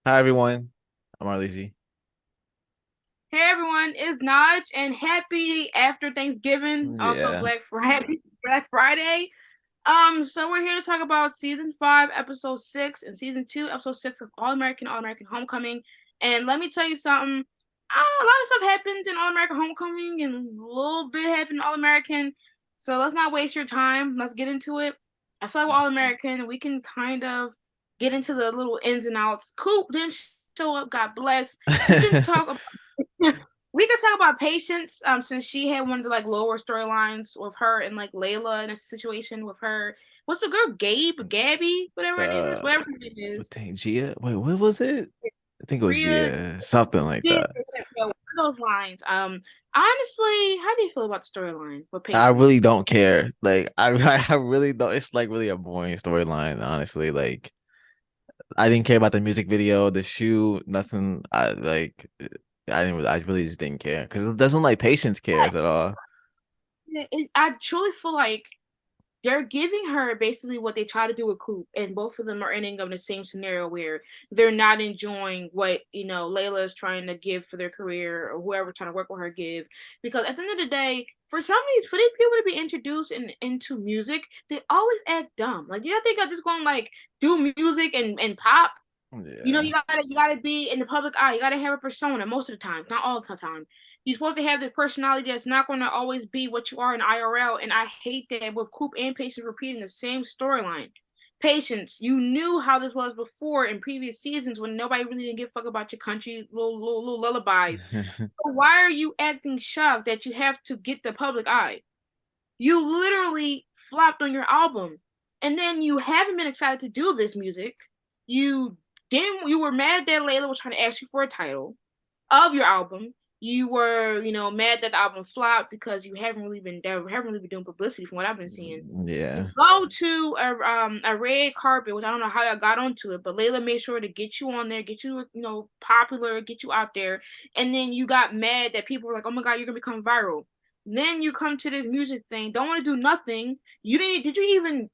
Hi everyone, I'm Arlon. Hey everyone, it's Naj and happy after Thanksgiving, also Yeah, Black Friday. So we're here to talk about season 5, episode 6, and season 2, episode 6 of All American Homecoming. And let me tell you something. A lot of stuff happened in All American Homecoming, and a little bit happened in All American. So let's not waste your time. Let's get into it. I feel like with All American, we can kind of get into the little ins and outs. Coop didn't show up. God bless. We can talk we could talk about Patience, since she had one of the like lower storylines with her and like Layla in a situation with her. What's the girl? Gabby, whatever her name is, uh, whatever her name what is. thing, Gia? Wait, what was it? I think it was Rhea, Gia, something like yeah, that. one of those lines. Honestly, how do you feel about the storyline with I really Patience? don't care. Like, I really don't. It's like really a boring storyline, honestly. Like, I didn't care about the music video, the shoe, nothing. I really just didn't care because it doesn't like Patience cares at all. I truly feel like they're giving her basically what they try to do with Coop, and both of them are ending up in the same scenario where they're not enjoying what Layla is trying to give for their career, or whoever trying to work with her give. Because at the end of the day, for these people to be introduced into music, they always act dumb. Like you don't think I'm just going like do music and pop. Yeah. You gotta be in the public eye. You gotta have a persona most of the time, not all the time. You're supposed to have this personality that's not going to always be what you are in IRL. And I hate that with Coop and Patience repeating the same storyline. Patience, you knew how this was before in previous seasons when nobody really didn't give a fuck about your country little lullabies. So why are you acting shocked that you have to get the public eye? You literally flopped on your album. And then you haven't been excited to do this music. You you were mad that Layla was trying to ask you for a title of your album. You were, mad that the album flopped because you haven't really been doing publicity from what I've been seeing. You Yeah. go to a red carpet, which I don't know how I got onto it, but Layla made sure to get you on there, get you, popular, get you out there, and then you got mad that people were like, "Oh my God, you're gonna become viral." Then you come to this music thing, don't want to do nothing. You didn't? Did you even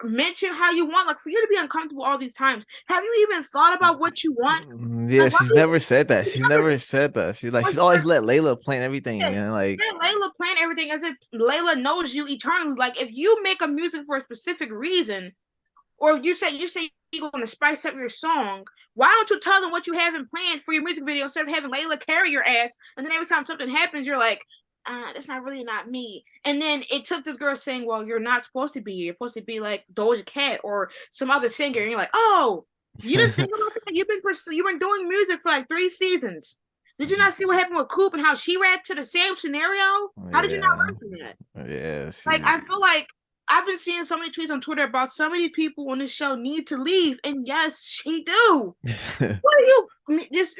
mention how you want? Like for you to be uncomfortable all these times, have you even thought about what you want? Yeah, Like why she's do never said that. you She's never? never said that. She's always let Layla plan everything, and like, Yeah, Layla plan everything as if Layla knows you eternally. Like if you make a music for a specific reason, or you say you're gonna spice up your song, why don't you tell them what you have in plan for your music video instead of having Layla carry your ass, and then every time something happens, you're like, that's not me. And then it took this girl saying, well, you're not supposed to be here. You're supposed to be like Doja Cat or some other singer, and you're like, oh, you didn't think about that. You've been doing music for like 3 seasons. Did you not see what happened with Coop and how she reacted to the same scenario? How did you not yeah, learn from that? yeah, Like she's I feel like I've been seeing so many tweets on Twitter about so many people on this show need to leave, and yes, she do. What are you? This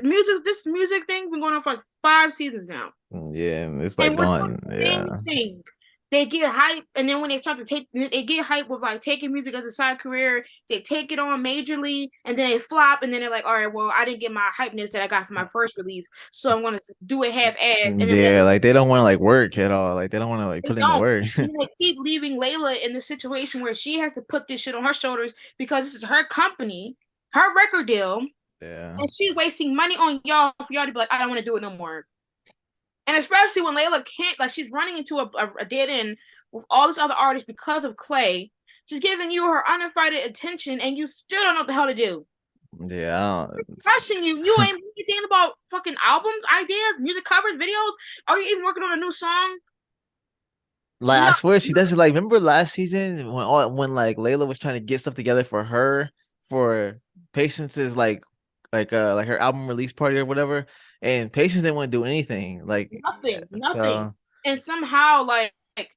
music thing been going on for like 5 seasons now, yeah, and it's like and we're doing gone. the same Yeah. thing. They get hype, and then when they start to take, they get hype with like taking music as a side career. They take it on majorly, and then they flop, and then they're like, "All right, well, I didn't get my hypeness that I got for my first release, so I'm gonna do it half-ass." And then Yeah, like they don't want to like work at all. Like they don't want to like they put in the don't. work. And they keep leaving Layla in the situation where she has to put this shit on her shoulders because this is her company, her record deal, Yeah. and she's wasting money on y'all for y'all to be like, I don't want to do it no more. And especially when Layla can't, like, she's running into a dead end with all these other artists because of Clay. She's giving you her uninvited attention, and you still don't know what the hell to do. Yeah. Rushing you, you ain't thinking about fucking albums, ideas, music covers, videos. Are you even working on a new song? Like You I know, swear she does it. Like remember last season when like Layla was trying to get stuff together for her for Patience's like her album release party or whatever, and Patience didn't want to do anything. Like nothing. so And somehow, like and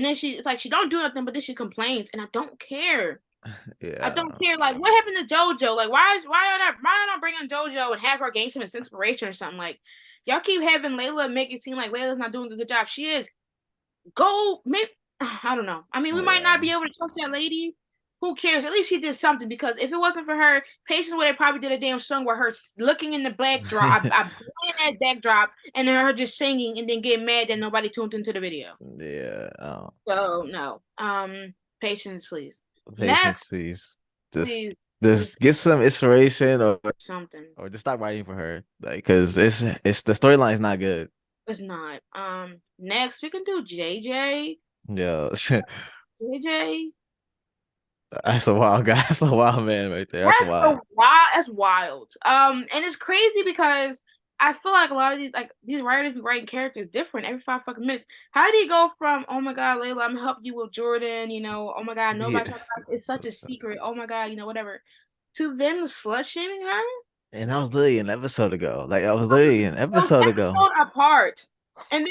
then it's like she don't do nothing, but then she complains, and I don't care. I yeah. don't care. Like, what happened to JoJo? Like, why are not bringing JoJo and have her gain some inspiration or something? Like, y'all keep having Layla make it seem like Layla's not doing a good job. She is. Go, maybe, I don't know. I mean, we might not Yeah. be able to trust that lady. Who cares? At least she did something because if it wasn't for her, Patience would have probably did a damn song where her looking in the backdrop, I playing that backdrop, and then her just singing and then getting mad that nobody tuned into the video. Yeah. So no, Patience, please. Patience, Next, please. Just please. Just get some inspiration, Something. or just stop writing for her, like, because it's the storyline is not good. It's not. Next we can do JJ. Yeah, JJ. that's a wild guy. That's a wild man right there. That's That's a wild. wild. That's wild. And it's crazy because I feel like a lot of these writers be writing characters different every 5 fucking minutes. How did he go from "Oh my God, Layla, I'm gonna help you with Jordan," "Oh my God, Yeah, nobody talks about it. It's such a secret. Oh my God, whatever," to them slut shaming her? and that was literally an episode ago. Like, that was literally an Those episode ago. episodes apart. And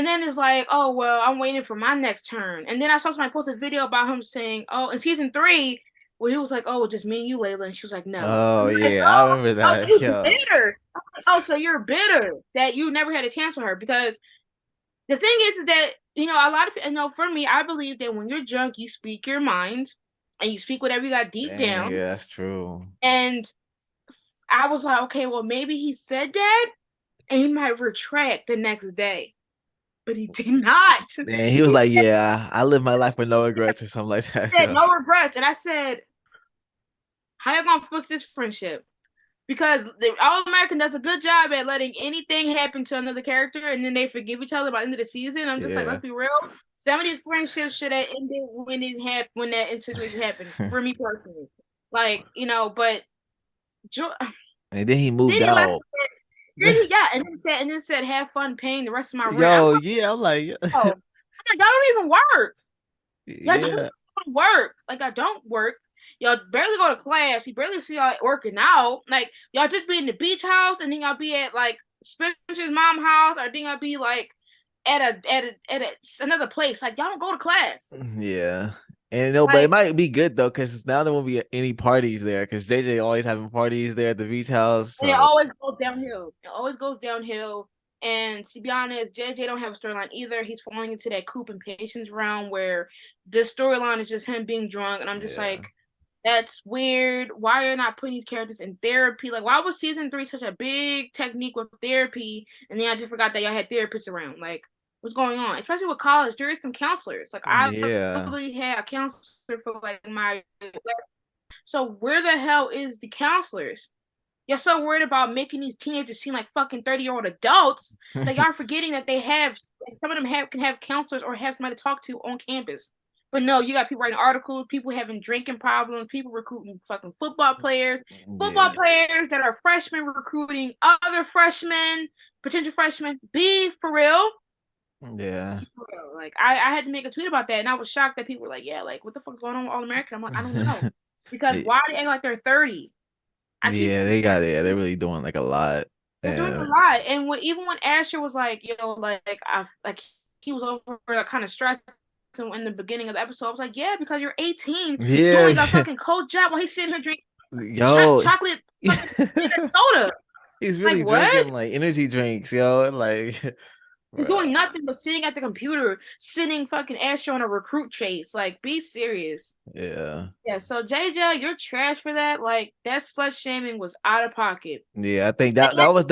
then it's like, oh well, I'm waiting for my next turn. And then I saw somebody post a video about him saying, oh, in season three, where he was like, oh, just me and you, Layla, and she was like, no. Oh I'm like, yeah, I oh, remember oh, so that. you're Yeah, bitter. I'm like, oh, so you're bitter that you never had a chance with her. Because the thing is that a lot of people, for me, I believe that when you're drunk, you speak your mind, and you speak whatever you got deep dang, down. yeah, that's true. And I was like, okay, well, maybe he said that and he might retract the next day, but he did not. And he was like, "Yeah, I live my life with no regrets," or something like that. He said Yeah, no regrets, and I said, "How you gonna fix this friendship?" Because the All American does a good job at letting anything happen to another character, and then they forgive each other by the end of the season. I'm just like, yeah. let's be real. Some of these friendships should have ended when that situation happened. For me personally, but jo- And then he then moved he left. out. Then he yeah, and then said, "Have fun paying the rest of my rent." I'm Yo, like, yeah, I'm like, oh, y'all don't even work. Y'all don't yeah, even work. Like I don't work. Y'all barely go to class. You barely see y'all working out. Like y'all just be in the beach house, and then y'all be at like Spencer's mom house, or then y'all be like at another place. Like y'all don't go to class. yeah. And but it Like might be good though, because now there won't be any parties there, because JJ always having parties there at the beach house. and it So always goes downhill. It always goes downhill. And to be honest, JJ don't have a storyline either. He's falling into that Coop and Patience realm where this storyline is just him being drunk, and I'm just yeah, like, that's weird. Why are you not putting these characters in therapy? Like, why was season three such a big technique with therapy? And then I just forgot that y'all had therapists around. Like, what's going on? Especially with college, there is some counselors. Like, I yeah. literally had a counselor for like my. So where the hell is the counselors? You're so worried about making these teenagers seem like fucking 30-year-old adults that y'all are forgetting that they have some of them can have counselors or have somebody to talk to on campus. But no, you got people writing articles, people having drinking problems, people recruiting fucking football Yeah, players that are freshmen recruiting other freshmen, potential freshmen. Be for real. yeah. Like I had to make a tweet about that, and I was shocked that people were like, "Yeah, like what the fuck's going on with All American?" I'm like, I don't know, because Yeah, why are they acting like they're 30? I keep yeah, they got it. Yeah, they're really doing like a lot. They're doing a And lot. And even when Asher was like, like I like he was over like kind of stressed in the beginning of the episode. I was like, yeah, because you're 18 yeah, doing a fucking cold job while he's sitting here drinking yo, chocolate fucking soda. he's Like really what? drinking like energy drinks, yo. Like, And bro. doing nothing but sitting at the computer, sitting fucking Asher on a recruit chase. Like, be serious. Yeah. Yeah, so JJ, you're trash for that. Like that slut shaming was out of pocket. Yeah, I think Like, that was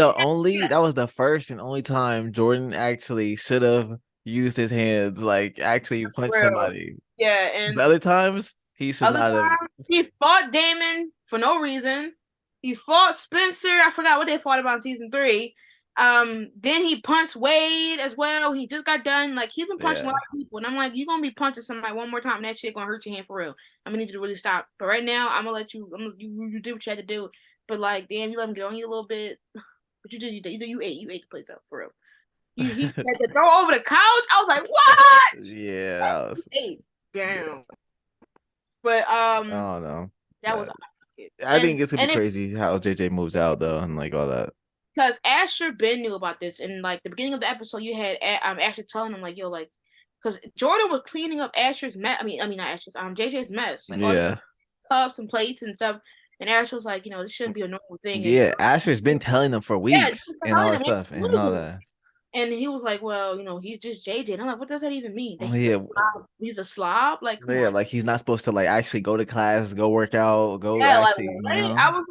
the first and only time Jordan actually should have used his hands, like actually punched real. somebody. Yeah, The and other times he should other not have. time, he fought Damon for no reason. He fought Spencer. I forgot what they fought about in season three. Then he punched Wade as well. He just got done. Like he's been punching a lot Yeah. of people, and I'm like, you're gonna be punching somebody one more time, and that shit gonna hurt your hand for real. I'm gonna need you to really stop. But right now, I'm gonna let you. You do what you had to do. But like, damn, you let him get on you a little bit. But you did. You ate the plate though, for real. He had to throw over the couch. I was like, what? Yeah, Like, that was, he ate yeah. down. But I don't know. that was But I think it's gonna be and it crazy how JJ moves out though, and like all that. because Asher Ben knew about this, and like the beginning of the episode, you had Asher telling him like, "Yo, like," because Jordan was cleaning up Asher's mess. I mean not Asher's, JJ's mess, like all his Yeah. cups and plates and stuff. And Asher was like, this shouldn't be a normal thing. And Yeah, Asher's been telling them for yeah, weeks just and all telling that him, stuff and all absolutely. that. And he was like, "Well, he's just JJ." And I'm like, "What does that even mean? That he's a Yeah, slob? He's a slob? Like, come yeah, on." like he's not supposed to like actually go to class, go work out, go Yeah, like actually, what? I was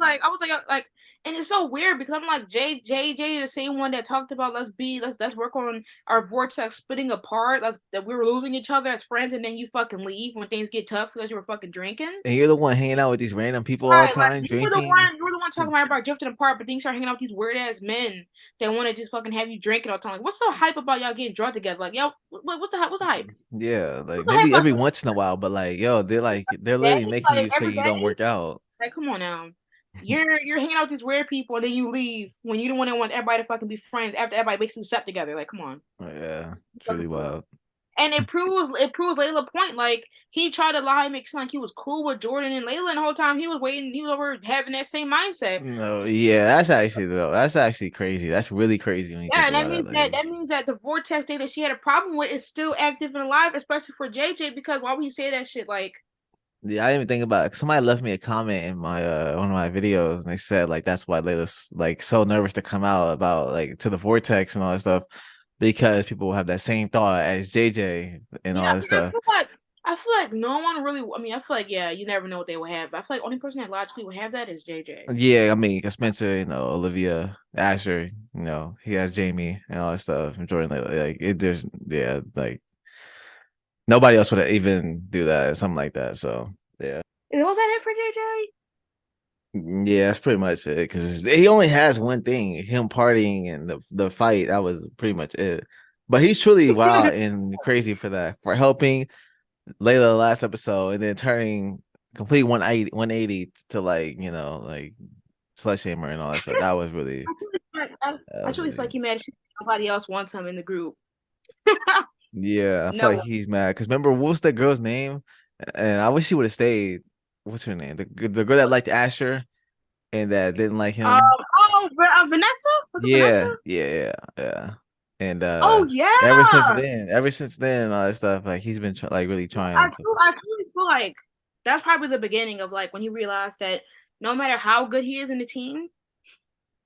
like, and it's so weird because I'm like JJ, the same one that talked about let's work on our vortex splitting apart, that we were losing each other as friends, and then you fucking leave when things get tough because you were fucking drinking. and you're the one hanging out with these random people all the Right, like time, drinking. you were the one talking about drifting apart, but then you start hanging out with these weird ass men that want to just fucking have you drinking all the time. Like, what's so hype about y'all getting drunk together? Like, yo, what's the hype? What's the hype? Yeah, like What's the hype maybe about every this once in a while, but like, yo, they're day? literally making Like you so every you day? don't work out. Like, come on now. You're hanging out with these weird people and then you leave when you don't want everybody to fucking be friends after everybody basically slept together. Like, come on. Yeah, truly Fucking wild. and it proves Layla point. Like he tried to lie, make it sound like he was cool with Jordan and Layla, and the whole time he was waiting, he was over having that same mindset. No, yeah, that's actually crazy. That's really crazy when you Yeah, think and that about it. means that Like, that means that the vortex thing that she had a problem with is still active and alive, especially for JJ. Because why would he say that shit? Like, yeah, I didn't even think about it. Somebody left me a comment in my one of my videos, and they said like that's why Layla's like so nervous to come out about like to the vortex and all that stuff because people will have that same thought as JJ and yeah, all that stuff. I feel like no one really. I mean, I feel like yeah, you never know what they will have. But I feel like only person that logically would have that is JJ. Yeah, I mean, 'cause Spencer, Olivia, Asher, he has Jamie and all that stuff, and Jordan, like it, there's, yeah, like nobody else would even do that, something like that. So, yeah, Was that it for JJ? yeah, that's pretty much it. Because he only has one thing: him partying and the fight. That was pretty much it. But he's truly wild and crazy for that, for helping Layla last episode, and then turning complete 180 to like like slut shamer and all that stuff. That was really. I truly feel like I, That I was truly feel really like he mad. Nobody else wants him in the group. Yeah, I feel like No. he's mad because remember what was that girl's name? And I wish she would have stayed. What's her name? The girl that liked Asher and that didn't like him. Vanessa? Was it Vanessa? Yeah, yeah, yeah, yeah. And Oh yeah. ever since then, all that stuff, like he's been like really I trying to. truly, I truly feel like that's probably the beginning of like when he realized that no matter how good he is in the team,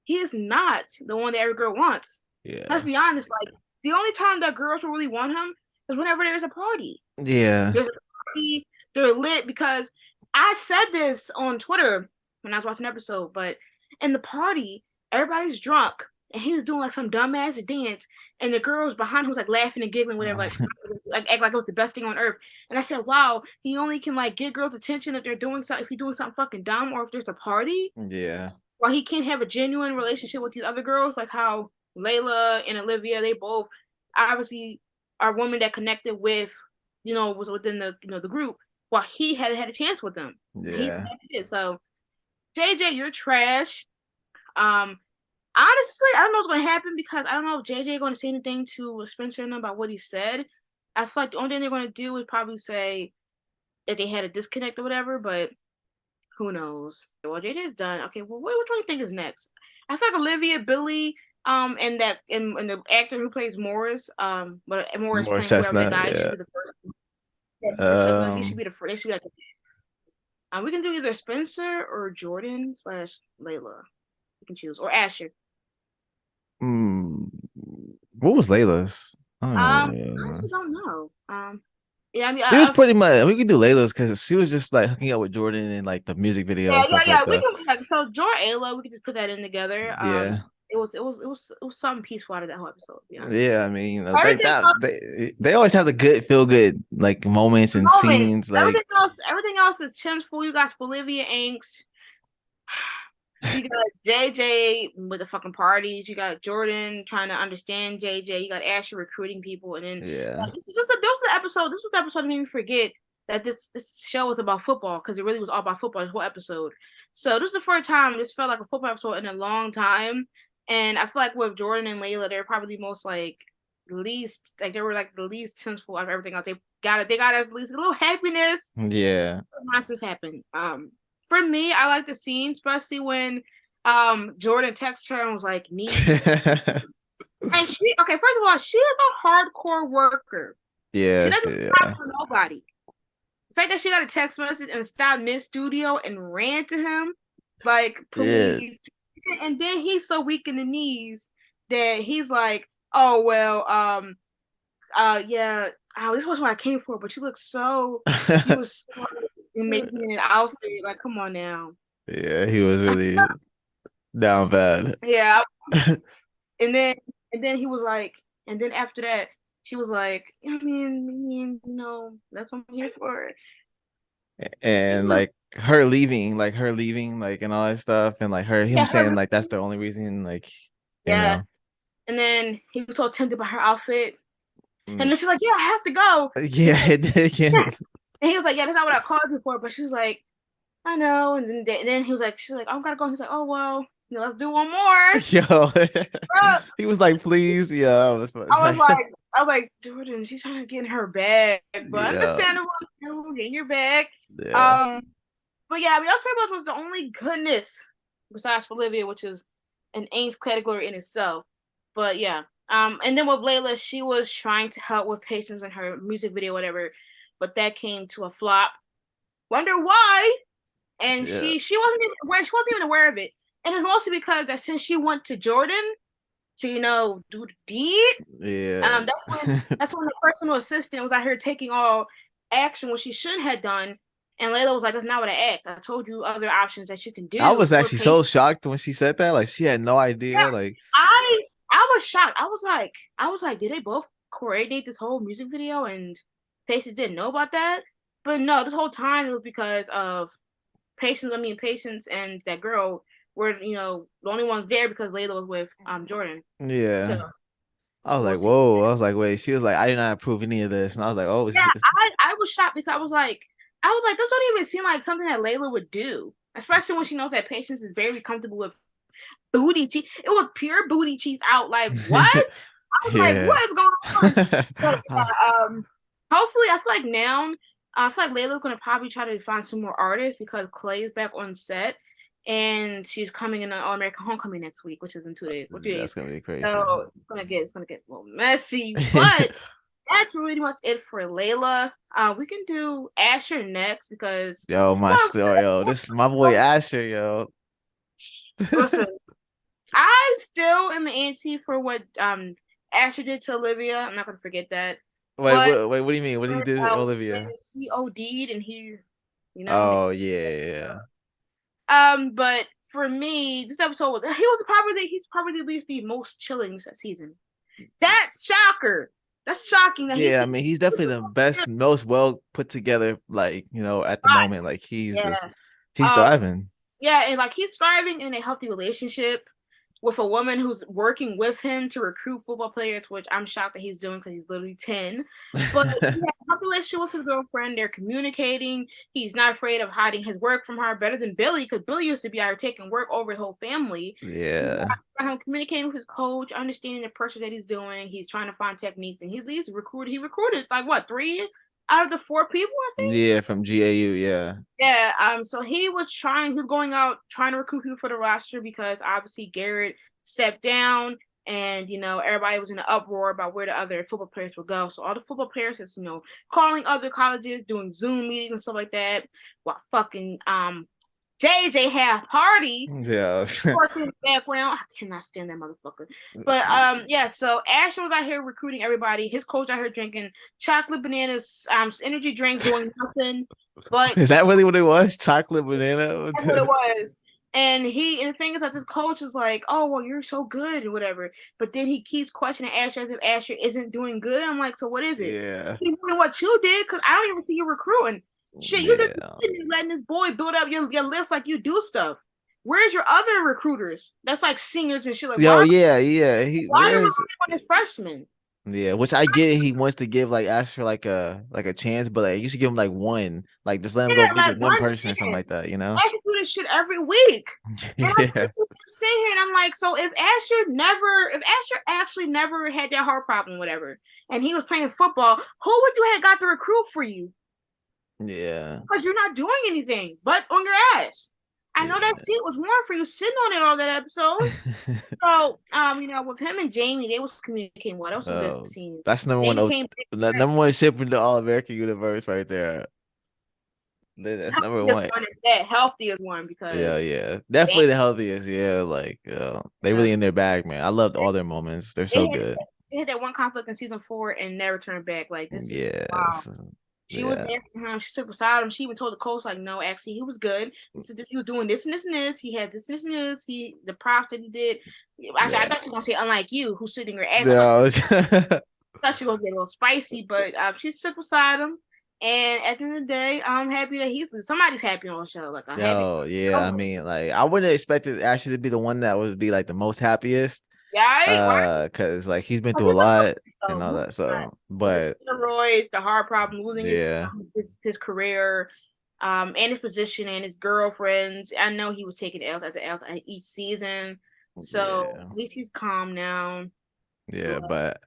he is not the one that every girl wants. Let's Yeah, be honest. Like the only time that girls will really want him is whenever there's a party. yeah, There's a party, they're lit because I said this on Twitter when I was watching the episode, but in the party, everybody's drunk and he's doing like some dumbass dance, and the girls behind him was like laughing and giggling, whatever, like act like it was the best thing on earth. And I said, wow, he only can like get girls' attention if they're doing something, if he's doing something fucking dumb, or if there's a party. yeah, While he can't have a genuine relationship with these other girls, like how Layla and Olivia, they both obviously are women that connected with, was within the the group. While he had a chance with them, he's yeah. that shit. So JJ, you're trash. Um, Honestly, I don't know what's gonna happen because I don't know if JJ going to say anything to Spencer and them about what he said. I feel like the only thing they're gonna do is probably say that they had a disconnect or whatever, but who knows? Well, JJ's done. Okay, well, what do you think is next? I feel like Olivia, Billy, and the actor who plays Morris, but Morris More playing whoever the chestnut, guy should yeah. be the first. Yeah, Morris Chestnut. He should Um, be the first. They should be like, we can do either Spencer or Jordan slash Layla. You can choose or Asher. hmm, what was Layla's? I don't know. I actually don't know. Yeah, I mean, It was pretty much we could do Layla's because she was just like hooking up with Jordan in like the music video and stuff like We that. can like so Jor Ayla, we can just put that in together. Yeah. It was something peaceful out of that whole episode, to be honest. Yeah, I mean, like Everything that else, they always have the good feel good like moments and moment. scenes like Everything else is chinful. You got Bolivia angst. You got JJ with the fucking parties. You got Jordan trying to understand JJ. You got Asher recruiting people, and then yeah. this was the episode. This was the episode that made me forget that this show was about football because it really was all about football. This whole episode. So this is the first time this felt like a football episode in a long time, and I feel like with Jordan and Layla, they're probably the most like least like they were like the least tenseful of everything else. They got us at least a little happiness. Yeah. Nonsense happened. For me, I like the scene, especially when Jordan texted her and was like, "Need you." And she okay, first of all, she is a hardcore worker. She Yeah, doesn't stop yeah. for nobody. The fact that she got a text message and stopped mid studio and ran to him, like, Yeah. please. And then he's so weak in the knees that he's like, Oh well, yeah. Oh, this was what I came for, but you was so amazing in an outfit. Like, come on now. Yeah, he was really down bad. Yeah, and then he was like, and then after that, she was like, that's what I'm here for. And like her leaving, like and all that stuff, and like him Yeah, saying like that's the only reason, like you yeah. know. And then he was so tempted by her outfit, and Mm, then she's like, "Yeah, I have to go." He's yeah, like, it did "Yeah," again. and he was like, "Yeah, that's not what I called you for." But she was like, "I know." And then he was like, "She's like, I'm gotta go." He's like, "Oh well, let's do one more." Yo, Bro, he was like, please, yeah, it was fun. I was Like, like, Jordan, she's trying to get in her bag, but yeah, understandable. Get in your bag. yeah, Um, but yeah, I mean, pretty much was the only goodness besides Bolivia, which is an Ains category in itself. But yeah, and then with Layla, she was trying to help with patients in her music video, whatever, but that came to a flop. Wonder why? And yeah, she wasn't even aware of it, and it's mostly because that since she went to Jordan to do the deed, yeah. that's when the personal assistant was out here taking all action what she shouldn't have done. And Layla was like, "That's not what I asked. I told you other options that you can I do was for actually patients." so shocked when she said that. Like, she had no Yeah, idea. Like, I was shocked. I was like, did they both coordinate this whole music video and Patience didn't know about that? But no, this whole time it was because of Patience and that girl were, the only ones there because Layla was with Jordan. So yeah. I was we'll like, see. whoa. I was like, wait. She was like, I did not approve any of this, and I was like, oh, Yeah, I was shocked because I was like, this don't even seem like something that Layla would do, especially when she knows that Patience is very comfortable with booty cheese. It was pure booty cheese out. Like what? I was like, yeah. what is going on? But hopefully, I feel like now, I feel like Layla's gonna probably try to find some more artists because Clay is back on set, and she's coming in an All American Homecoming next week, which is in 2 days or 3 days. That's gonna be crazy. So it's gonna get a little messy, but that's really much it for Layla. We can do Asher next because Yo, my well, story, yo, this is my boy Asher, yo. listen, I still am anti for what Asher did to Olivia. I'm not gonna forget that. But Wait, what do you mean? What did he do to when Olivia? he OD'd and he, you know, Oh yeah, but for me, this episode he's probably at least the most chilling this season. That's shocker. That's shocking that he yeah. I can. mean, he's definitely the best, most well put together. Like, at the moment, like Yeah. he's Um, thriving. Yeah, and like he's thriving in a healthy relationship with a woman who's working with him to recruit football players, which I'm shocked that he's doing because he's literally 10. But he has a healthy relationship with his girlfriend. They're communicating. He's not afraid of hiding his work from her better than Billy, because Billy used to be out here taking work over his whole family. He's Yeah, got him communicating with his coach, understanding the pressure that he's doing. He's trying to find techniques, and he recruited like what, three out of the four people, I think. yeah, from GAU, yeah, Yeah, so he was going out trying to recruit people for the roster because obviously Garrett stepped down and everybody was in an uproar about where the other football players would go. So all the football players is, calling other colleges, doing Zoom meetings and stuff like that, while fucking JJ had a party yeah. working in the background. I cannot stand that motherfucker. But yeah, so Asher was out here recruiting everybody. His coach out here drinking chocolate bananas, energy drink, doing nothing. But Is that really what it was? Chocolate banana? that's what it was. And the thing is that this coach is like, oh well, you're so good and whatever. But then he keeps questioning Asher as if Asher isn't doing good. I'm like, so what is it? Yeah, He's doing what you did because I don't even see you recruiting. Shit, you just yeah. letting this boy build up your list like you do stuff. Where's your other recruiters? That's like seniors and shit. Like, Yo, yeah, yeah. why are you Where's relying on the freshmen? Yeah, which I get it. He wants to give like Asher like a chance, but like you should give him like one, like just let him Yeah, go visit like one one person or something chance. like that, you know? I should do this shit every week. And I'm Yeah, sitting here and I'm like, so if Asher actually never had that heart problem, whatever, and he was playing football, who would you have got to recruit for you? yeah, Because you're not doing anything but on your ass. I know that yeah. seat was warm for you sitting on it all that episode. So, with him and Jamie, they was communicating well. That was some good Oh, scenes. that's number one. Jamie came back. Number one ship in the All American universe right there. That's number Healthiest one. one is that healthiest one Yeah, because yeah, they, definitely the healthiest. Yeah, like they uh, really in their bag, man. I loved all their moments. They're they so had good. they had that one conflict in season 4 and never turned back. Like this is wow. Yes. She was Yeah. there for him. She stood beside him. She even told the coach, like, no, actually, he was good. He was doing this and this and this. He had this and this and this. The props that he did. Actually, I Yeah. thought she was gonna say, unlike you, who's sitting her ass. No. I thought she was gonna get a little spicy, but she stood beside him. And at the end of the day, I'm happy that somebody's happy on the show. Like, I'm happy. Yo, yeah. I mean, like, I wouldn't expect it actually to be the one that would be like the most happiest. Right? Right? Because like he's been He's through a lot and all moving that. on. So, With the but steroids, the heart problem, losing yeah, his career, and his position and his girlfriends. I know he was taking L's after L's each season, so yeah, at least he's calm now. yeah. But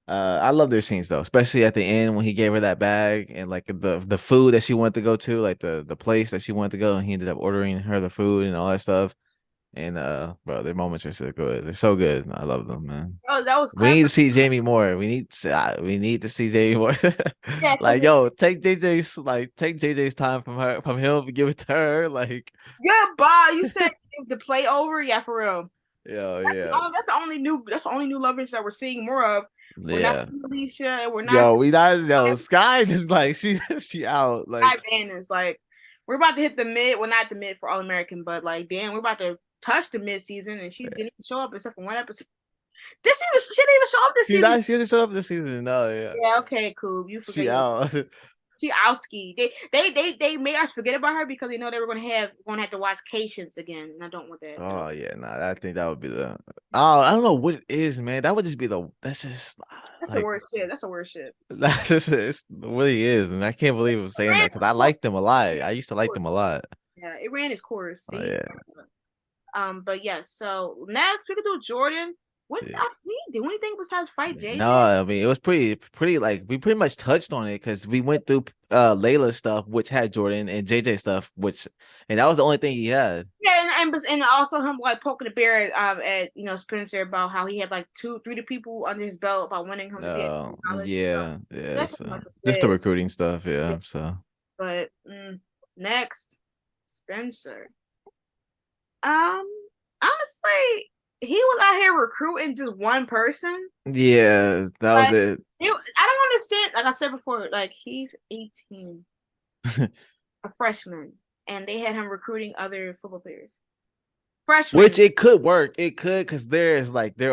I love their scenes though, especially at the end when he gave her that bag and like the food that she wanted to go to, like the place that she wanted to go, and he ended up ordering her the food and all that stuff. And bro, their moments are so good. They're so good. I love them, man. Oh, that was We need classic. to see Jamie more. We need to see Jamie more. Yeah, because Like, yo, take JJ's time from her, from him, give it to her. Like, goodbye. You said the play over, yeah, for real. yo, yeah, That's the only new love interest that we're seeing more of. We're not yeah. seeing Alicia, and we're not Yo, seeing we not yo, Sky just like she out. Sky Like, Banners. Like we're about to hit the mid. Well, not the mid for All American, but like damn, we're about to touch the mid season, and she didn't even show up except for one episode. She didn't even show up this season. she didn't show up this season. No, yeah. Yeah, okay, cool. You She forget you. out. She outski. They made us forget about her because they know they were gonna have to watch Patience again, and I don't want that. Oh yeah, nah, I think that would be the oh, I don't know what it is, man. That would just be the that's just That's the like worst shit. That's the worst shit. that's just it really is, and I can't believe I'm It saying ran that because its I course. liked them a lot. I used to like them a lot. Yeah, it ran its course. Oh They yeah, but yes. So next we could do Jordan. What yeah. did he do anything besides fight No, JJ? I mean it was pretty like we pretty much touched on it because we went through Layla stuff, which had Jordan, and JJ stuff, which and that was the only thing he had. Yeah, and also him like poking the bear at Spencer about how he had like three people under his belt about winning him to be at college. Yeah, That's yeah. pretty much So just the it. recruiting stuff, yeah. So But next, Spencer. Um, honestly, he was out here recruiting just one person. yeah, that was Like, it. I don't understand. Like I said before, like he's 18, a freshman, and they had him recruiting other football players. Which Freshmen. it could work. It could because there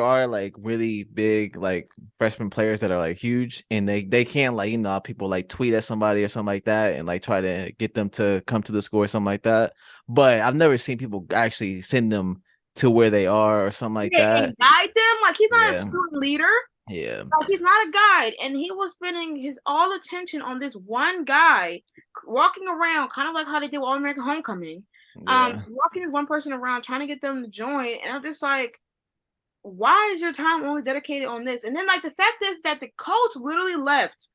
are like really big like freshman players that are like huge and they can like people like tweet at somebody or something like that and like try to get them to come to the school or something like that. But I've never seen people actually send them to where they are or something like Yeah, that. and guide them. Like he's not a Yeah. student leader. Yeah. Like he's not a guide, and he was spending his all attention on this one guy walking around, kind of like how they did with All American Homecoming. Yeah. Walking this one person around, trying to get them to join, and I'm just like, why is your time only dedicated on this? And then like the fact is that the coach literally left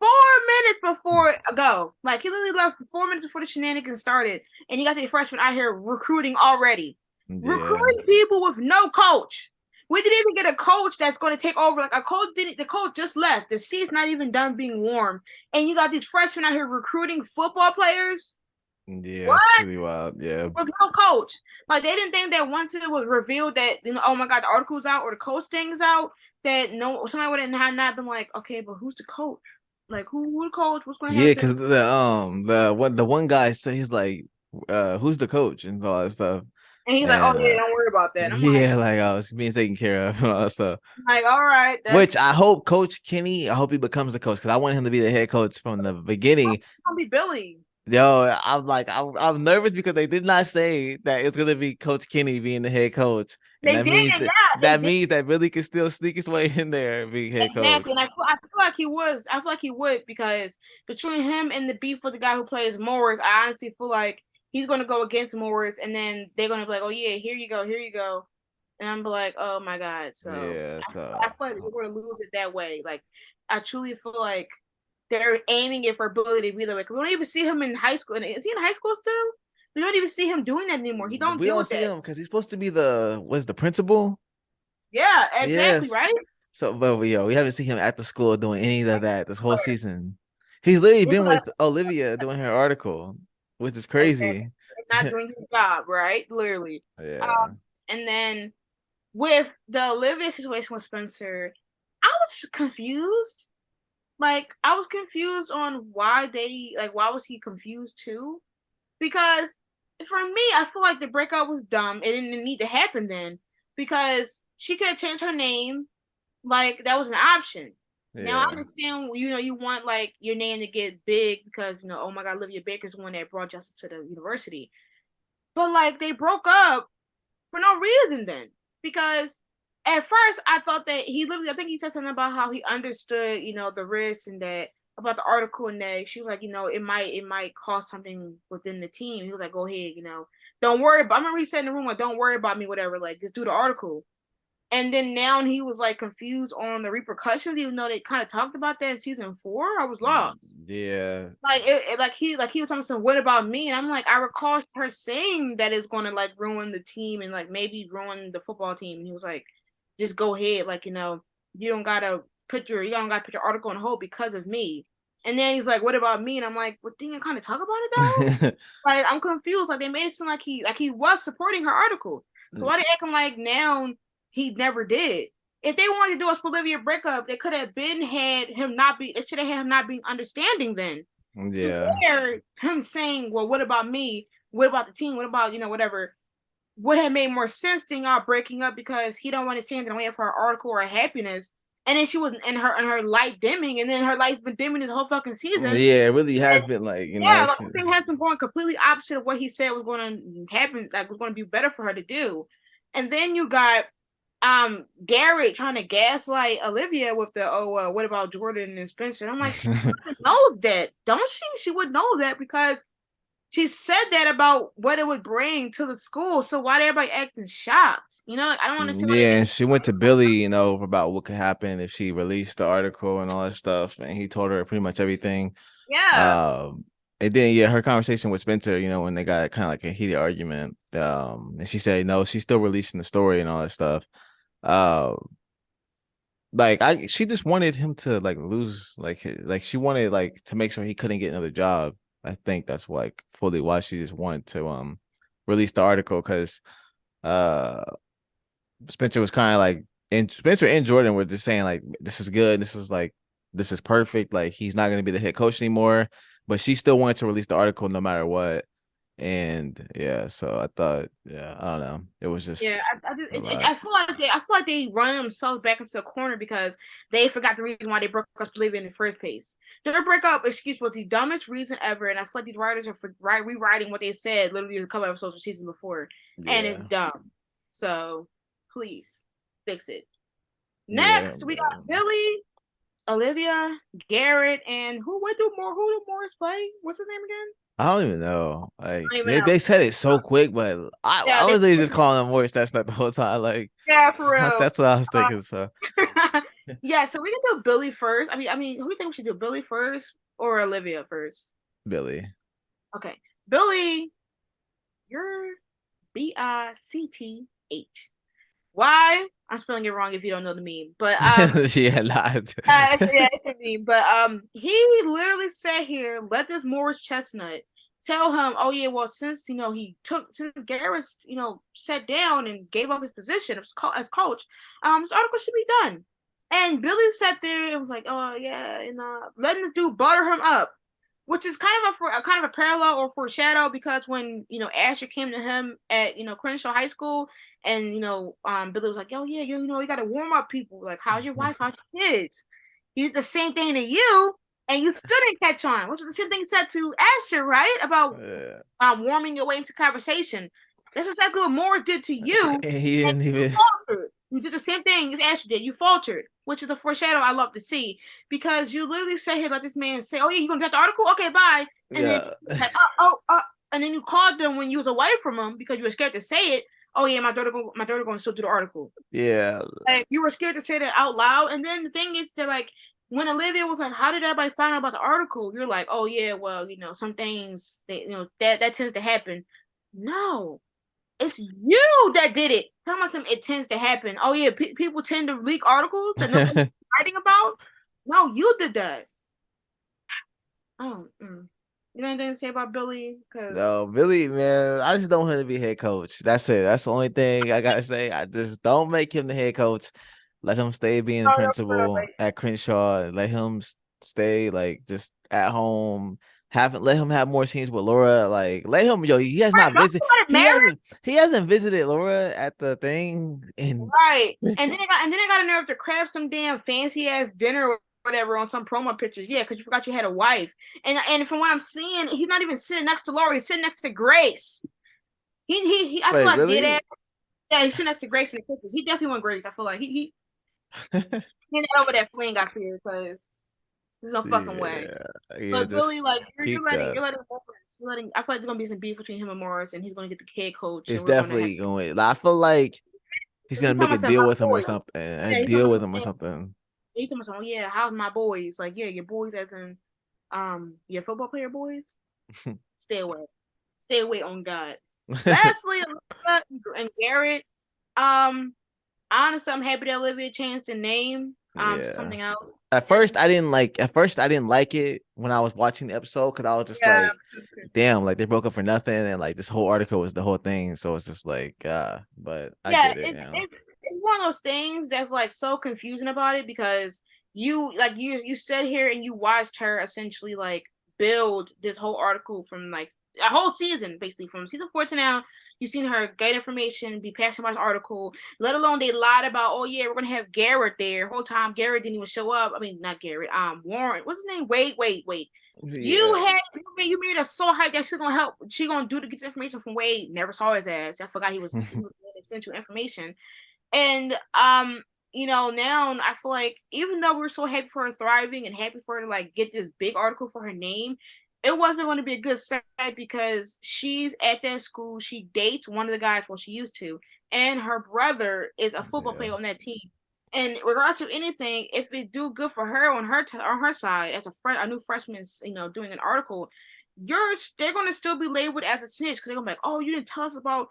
4 minutes before go. Like he literally left 4 minutes before the shenanigans started, and you got the freshman out here recruiting already, Yeah. recruiting people with no coach. We didn't even get a coach that's going to take over. Like a coach didn't. The coach just left. The seat's not even done being warm, and you got these freshmen out here recruiting football players. Yeah, it's What? pretty wild. Yeah. With no coach. Like they didn't think that once it was revealed that oh my god, the article's out or the coach thing's out, that no somebody would have not been like, okay, but who's the coach? Like who the coach? What's going to Yeah, happen? because the one guy said he's like, who's the coach and all that stuff. And he's like, oh And yeah, don't worry about that. And yeah, like I was being taken care of and all that stuff. all right, Which that's I hope Coach Kenny, I hope he becomes the coach because I want him to be the head coach from the beginning. gonna be Billy. Yo, I'm nervous because they did not say that it's gonna be Coach Kenny being the head coach, and They that did, means yeah, they did. that Billy can still sneak his way in there and be head coach. Exactly, and I feel like he was. I feel like he would because between him and the beef with the guy who plays Morris, I honestly feel like he's going to go against Morris, and then they're going to be like, "Oh yeah, here you go," and I'm like, "Oh my god!" So Yeah, I so feel like we're going to lose it that way. Like I truly feel like they're aiming it for ability to be the way. We don't even see him in high school. Is he in high school still? We don't even see him doing that anymore. He don't we deal don't with see that. him because he's supposed to be the principal. Yeah, exactly, Yes. right? So, but we haven't seen him at the school doing any of that this whole season. He's literally been with Olivia doing her article, which is Exactly. crazy. Not doing his job, right? Literally. Yeah. And then with the Olivia situation with Spencer, I was confused. Like I was confused on why they like why was he confused too? Because for me, I feel like the breakup was dumb. It didn't need to happen then because she could have changed her name. Like that was an option. Now I Yeah. understand, you want like your name to get big because oh my God, Olivia Baker's the one that brought justice to the university. But like they broke up for no reason then. Because at first I thought that he literally, I think he said something about how he understood, the risk and that about the article, and that she was like, it might cost something within the team. He was like, go ahead, don't worry about, I remember he said in the room like, don't worry about me, whatever, like just do the article. And then now he was like confused on the repercussions, even though they kind of talked about that in season 4. I was lost. Yeah. Like like he was talking some what about me, and I'm like, I recall her saying that it's going to like ruin the team and like maybe ruin the football team, and he was like, just go ahead, like you don't gotta put your article on hold because of me. And then he's like, what about me? And I'm like, well, didn't you kind of talk about it though? Like I'm confused. Like they made it seem like he was supporting her article. So why they acting like now he never did? If they wanted to do a Bolivia breakup, they could have been had him not be. They should have had him not being understanding then. To Yeah. where him saying, "Well, what about me? What about the team? What about whatever?" Would have made more sense than y'all breaking up because he don't want to stand in the way of her article or her happiness. And then she was in her light dimming, and then her light's been dimming the whole fucking season. Yeah, it really has been like, Yeah, like shit. the thing has been going completely opposite of what he said was going to happen, like was going to be better for her to do. And then you got Garrett trying to gaslight Olivia with the what about Jordan and Spencer? And I'm like, she knows that, don't she? She would know that because she said that about what it would bring to the school. So why everybody acting shocked? Like, I don't understand why Yeah, and she went to Billy, about what could happen if she released the article and all that stuff, and he told her pretty much everything. yeah. Um, and then yeah, her conversation with Spencer, when they got kind of like a heated argument, and she said no, she's still releasing the story and all that stuff. Uh, she just wanted him to like lose, like she wanted like to make sure he couldn't get another job. I think that's like fully why she just wanted to release the article because uh Spencer was kind of like, and Spencer and Jordan were just saying like, this is good, this is perfect, like he's not gonna be the head coach anymore, but she still wanted to release the article no matter what. And yeah, so I thought, yeah, I don't know, it was Yeah, just a lot. I feel like they run themselves back into a corner because they forgot the reason why they broke up Believe in the first place. Their breakup excuse was the dumbest reason ever, and I feel like these writers are rewriting what they said literally a couple episodes of season before, and it's Yeah, dumb. So please fix it. yeah, Next, we got Billy, Olivia, Garrett, and who do Morris play? What's his name again? I don't even know. I Like don't even they know. said it so quick, but I Yeah, was literally just calling him Morris. That's not the whole time. Like for real. that's what I was thinking. So Yeah, so we can do Billy first. I mean, who do you think we should do, Billy first or Olivia first? Billy. Okay, Billy, you're Bicth. Why? I'm spelling it wrong if you don't know the meme, but Yeah, not. yeah, it's a meme. But he literally sat here, let this Morris Chestnut tell him, oh yeah, well since Garrett's sat down and gave up his position as coach, this article should be done. And Billy sat there and was like, oh yeah, and letting this dude butter him up, which is kind of a parallel or foreshadow because when Asher came to him at Crenshaw High School, and Billy was like, "Yo, yeah, you got to warm up people. Like, how's your wife? How's your kids?" He did the same thing to you, and you still didn't catch on, which is the same thing he said to Asher, right? About Yeah. warming your way into conversation. That's exactly what Morris did to you, He and didn't you even. faltered. You did the same thing as Asher did. You faltered, which is a foreshadow I love to see because you literally sat here let this man say, "Oh yeah, you gonna draft the article? Okay, bye," and then Yeah. like, and then you called them when you was away from him because you were scared to say it. Oh yeah, my daughter going to still do the article. Yeah. Like you were scared to say that out loud. And then the thing is that like when Olivia was like, "How did everybody find out about the article?" You're like, "Oh yeah, well some things that that tends to happen." No, it's you that did it. Tell me something. It tends to happen. Oh yeah, people tend to leak articles that nobody's writing about. No, you did that. Oh, you got anything to say about Billy? Because No, Billy, man, I just don't want him to be head coach. That's it. That's the only thing I gotta say. I just don't make him the head coach. Let him stay being Oh, no, for real, principal like, at Crenshaw. Let him stay like just at home. Let him have more scenes with Laura. Like let him yo. He has right, not don't visited. you want to marry? He hasn't visited Laura at the thing and Right. And it's then I got a nerve to craft some damn fancy ass dinner or whatever on some promo pictures. Yeah, because you forgot you had a wife. And from what I'm seeing, he's not even sitting next to Laura. He's sitting next to Grace. He I feel wait like did really? it. Yeah, he's sitting next to Grace in the pictures. He definitely want Grace. I feel like he handed over that fling up here because there's no fucking way. Yeah, yeah. But Billy, Just like keep that. you're letting I feel like there's gonna be some beef between him and Morris, and he's gonna get the head coach, It's and we're gonna have. definitely going. Like, I feel like he's He's gonna talking make a about some deal my with him or boys. something. A Yeah, he's deal talking with about him or some. something. He's talking about some. Oh yeah, how's my boys? Like yeah, your boys as in your football player boys. Stay away. Stay away on God. Lastly, Olivia and Garrett. Um, honestly, I'm happy that Olivia changed the name to Yeah. something else. At first, And I didn't like. At first, I didn't like it when I was watching the episode because I was just yeah, like, "Damn!" Like they broke up for nothing, and like this whole article was the whole thing. So it's just like, but I yeah, get it, it's one of those things that's like so confusing about it because you sit here and you watched her essentially like build this whole article from like a whole season basically from season 4 to now. You've seen her get information, be passionate about the article, let alone they lied about, oh yeah, we're gonna have Garrett there. Whole time Garrett didn't even show up. I mean not Garrett, Warren, what's his name? Wait. You Yeah, had you made us so hyped that she's gonna help. She gonna do to get the information from Wade. Never saw his ass. I forgot he was essential information. And now I feel like even though we're so happy for her thriving and happy for her to like get this big article for her name, it wasn't going to be a good side because she's at that school. She dates one of the guys, well, she used to, and her brother is a football yeah, player on that team. And regardless of anything, if it do good for her on her side as a new freshman, doing an article, they're gonna still be labeled as a snitch because they're gonna be like, oh, you didn't tell us about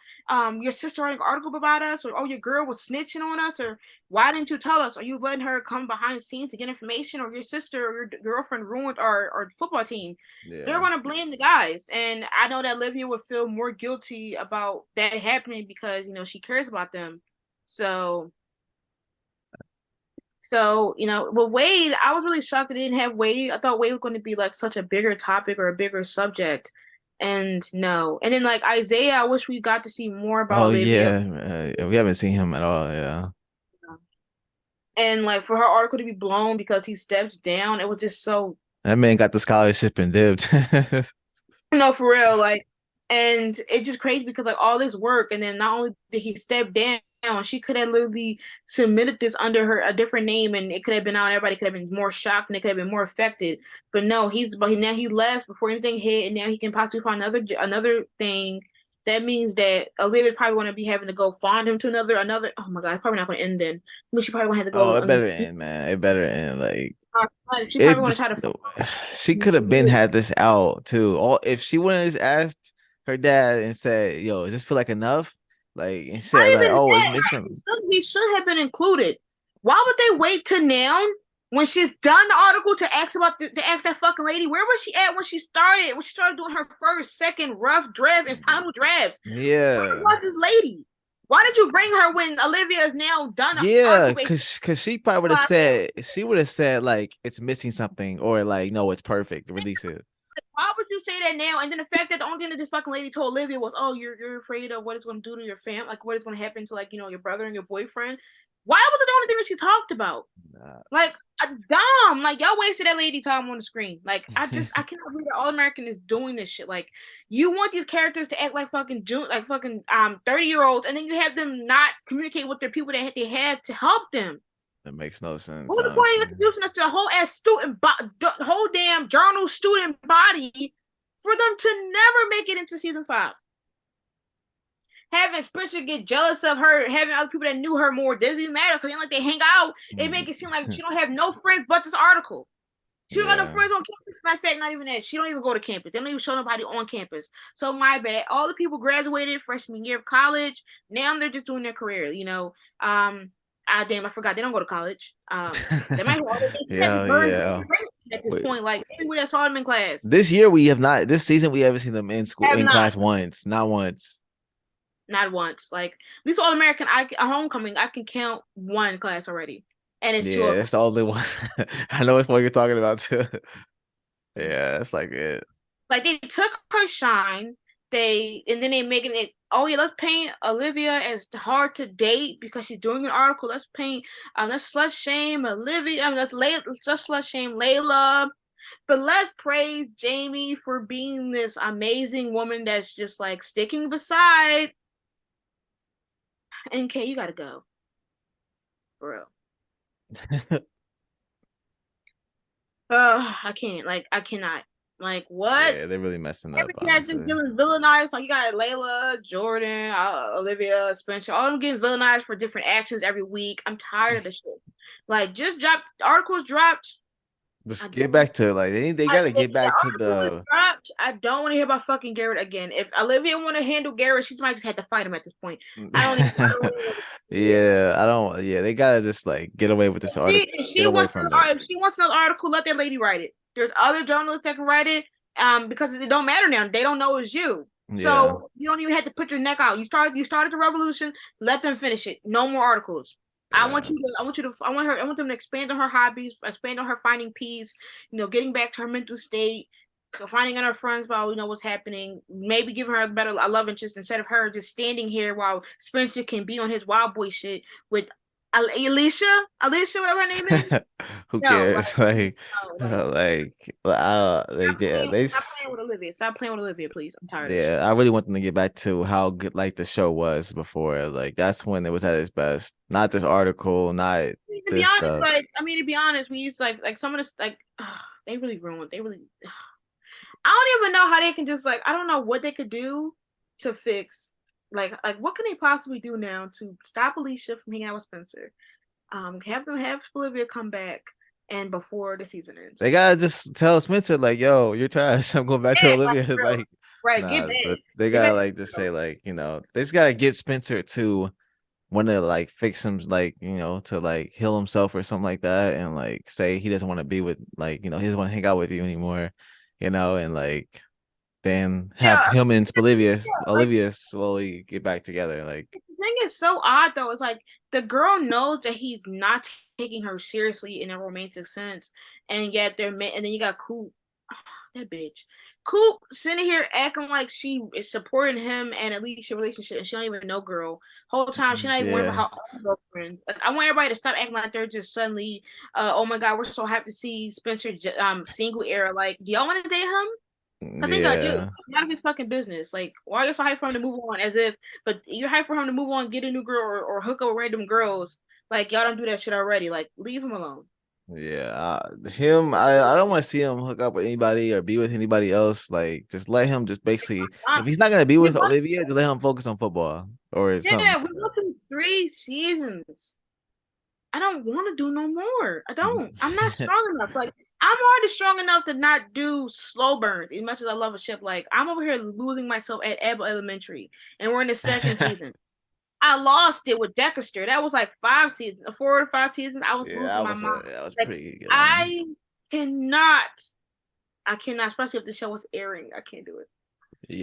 your sister writing an article about us, or oh, your girl was snitching on us, or why didn't you tell us? Are you letting her come behind the scenes to get information, or your sister or your girlfriend ruined our football team? They're yeah. gonna blame the guys, and I know that Livia would feel more guilty about that happening because she cares about them. So with Wade, I was really shocked that they didn't have Wade. I thought Wade was going to be like such a bigger topic or a bigger subject. And no. And then like Isaiah, I wish we got to see more about Oh Olivia. yeah, we haven't seen him at all. Yeah, And like for her article to be blown because he steps down, it was just so that man got the scholarship and dipped. no, for real. Like, and it's just crazy because like all this work, and then not only did he step down, she could have literally submitted this under a different name, and it could have been out. Everybody could have been more shocked, and it could have been more affected. But no, now he left before anything hit, and now he can possibly find another thing. That means that Olivia's probably going to be having to go find him to another. Oh my God, it's probably not going to end then. I mean, she probably going to have to Oh, go. it better end, man. It better end. Like She probably it going to just try to find she could have been Olivia. had this out too. All if she wouldn't have just asked her dad and said, "Yo, does this feel like enough?" Like and Not said like, even "Oh, it's that. missing." He should have been included. Why would they wait to now when she's done the article to ask to ask that fucking lady? Where was she at when she started? When she started doing her first, second rough draft and final drafts? Where Yeah, was this lady? Why did you bring her when Olivia is now done an yeah, article based? cause she probably would have said like it's missing something or like no, it's perfect. Release it. Why would you say that now? And then the fact that the only thing that this fucking lady told Olivia was, "Oh, you're afraid of what it's going to do to your family, like what is going to happen to like your brother and your boyfriend." Why was it the only thing that she talked about? Nah. Like, dumb. Like, y'all wasted that lady time on the screen. Like, I cannot believe that All American is doing this shit. Like, you want these characters to act like fucking 30-year-olds, and then you have them not communicate with their people that they have to help them. It makes no sense, What was the point of honestly. introducing us to the whole ass the whole damn journal student body for them to never make it into season 5? Having Spencer get jealous of her, having other people that knew her more, doesn't even matter because like they hang out. It make it seem like she don't have no friends but this article. She don't got no Yeah. friends on campus. Matter of fact, not even that. She don't even go to campus. They don't even show nobody on campus. So my bad. All the people graduated freshman year of college. Now they're just doing their career. Damn, I forgot. They don't go to college. They might go. They just Yeah, burn yeah. at this Wait. point. Like maybe we just saw them in class. This year we have not. This season we haven't seen them in school Have in not. class once, not once. not once. Like at least All American, a homecoming, I can count one class already, and it's two Yeah, of them. that's the only one. I know it's what you're talking about too. Yeah, that's like it. Like they took her shine, and then they making it. Oh yeah, let's paint Olivia as hard to date because she's doing an article. Let's slut shame Olivia. Let's slut shame Layla. But let's praise Jamie for being this amazing woman that's just like sticking beside. And Kay, you gotta go, for real. I can't. Like I cannot. Like what? Yeah, they're really messing up, Every character honestly. getting villainized. Like you got Layla, Jordan, Olivia, Spencer, all of them getting villainized for different actions every week. I'm tired of this shit. Like just drop articles dropped. I Just get don't. back to like they gotta get The back to article was the dropped. I don't want to hear about fucking Garrett again. If Olivia want to handle Garrett, she might just have to fight him at this point. I don't really want to hear it. Yeah, I don't yeah, they gotta just like get away with this article. Get away from it. If she wants another article, let that lady write it. There's other journalists that can write it. Because it don't matter now. They don't know it's you. Yeah. So you don't even have to put your neck out. You started the revolution. Let them finish it. No more articles. Yeah. I want them to expand on her hobbies, expand on her finding peace, getting back to her mental state, finding out her friends about, what's happening, maybe giving her a love interest instead of her just standing here while Spencer can be on his wild boy shit with Alicia, whatever her name is. Who No, like, cares? Like, no, like, yeah, stop playing with Olivia. Stop playing with Olivia, please. I'm tired of this yeah, shit. I really want them to get back to how good like the show was before. Like that's when it was at its best. Not this article, not To be this honest, stuff. to be honest, we used like some of this they really ruined. They really. I don't even know how they can just I don't know what they could do to fix like what can they possibly do now to stop Alicia from hanging out with Spencer? Have Olivia come back and before the season ends. They gotta just tell Spencer like, "Yo, you're trash. I'm going back to Yeah, like Olivia." real. Like, Right, get nah, back. but they Get gotta back to like just the say like, they just gotta get Spencer to want to like fix him, like to like heal himself or something like that, and like say he doesn't want to be with like he doesn't want to hang out with you anymore, and like then have yeah, him and like Olivia slowly get back together. Like, the thing is so odd though. It's like the girl knows that he's not taking her seriously in a romantic sense, and yet and then you got Coop, that bitch. Coop sitting here acting like she is supporting him and at least your relationship, and she don't even know girl. Whole time she not even worrying yeah, about her own girlfriend. Like I want everybody to stop acting like they're just suddenly, oh my god, we're so happy to see Spencer single era. Like, do y'all want to date him? I think I do. yeah, None of his fucking business. Like, why are you so hyped for him to move on? As if, but you're hyped for him to move on, get a new girl, or hook up with random girls. Like, y'all don't do that shit already. Like, leave him alone. yeah. Him, I don't want to see him hook up with anybody or be with anybody else. Like, just let him just basically, if he's not gonna be We with went, Olivia, just let him focus on football or something yeah, like we went through 3 seasons. I don't want to do no more. I don't. I'm not that. strong enough. Like, I'm already strong enough to not do slow burn as much as I love a ship. Like, I'm over here losing myself at Ebb Elementary, and we're in the second season. I lost it with Dexter. That was like 5 seasons, 4 or 5 seasons. I was Yeah, losing my mind. that was Like pretty good one. I cannot, I cannot, especially if the show was airing. I can't do it.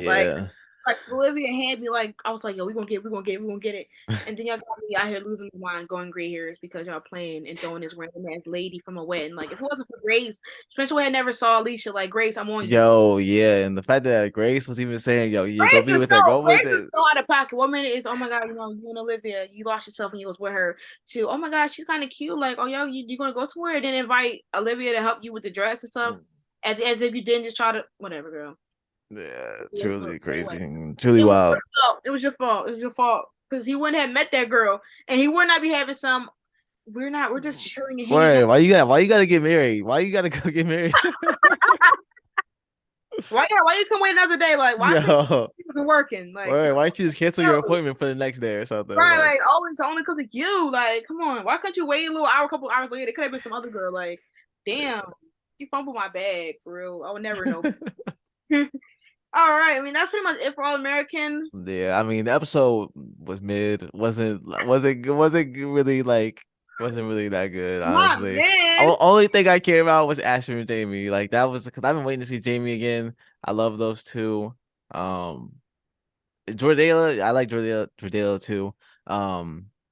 Like, Yeah. like Olivia had me like I was like, yo, we gonna get it. And then y'all got me out here losing my mind, going gray hairs because y'all playing and throwing this random ass lady from a wedding. Like, if it wasn't for Grace, Spencer had never saw Alicia. Like, Grace, I'm on you. Yo, yeah, and the fact that Grace was even saying, "Yo, yeah, go be with her, go with Grace is it." so out of pocket. 1 minute is, oh my god, you and Olivia, you lost yourself when you was with her. To, oh my god, she's kind of cute. Like, oh yo, you gonna go somewhere and then invite Olivia to help you with the dress and stuff, as if you didn't just try to whatever, girl. Yeah, Yeah, so truly anyway, crazy, truly it was wild. your fault. It was your fault. It was your fault because he wouldn't have met that girl, and he would not be having some. We're not. We're just chilling and hanging Why? out. Why you gotta get married? Why you gotta go get married? Why? Yeah. Why you come wait another day? Like, why couldn't Yo, you been working? Like, why don't you just cancel your appointment for the next day or something? right, Like, like, oh, it's only because of you. Like, come on. Why couldn't you wait a little hour, a couple hours later? It could have been some other girl. Like, damn, you fumbled my bag, for real. I would never know. All right. I mean, that's pretty much it for All American. yeah, I mean, the episode was mid. Wasn't really that good, Not honestly. man. Only thing I care about was Asher and Jamie. Like that was because I've been waiting to see Jamie again. I love those two. Um, Jordela, I like Jordela too.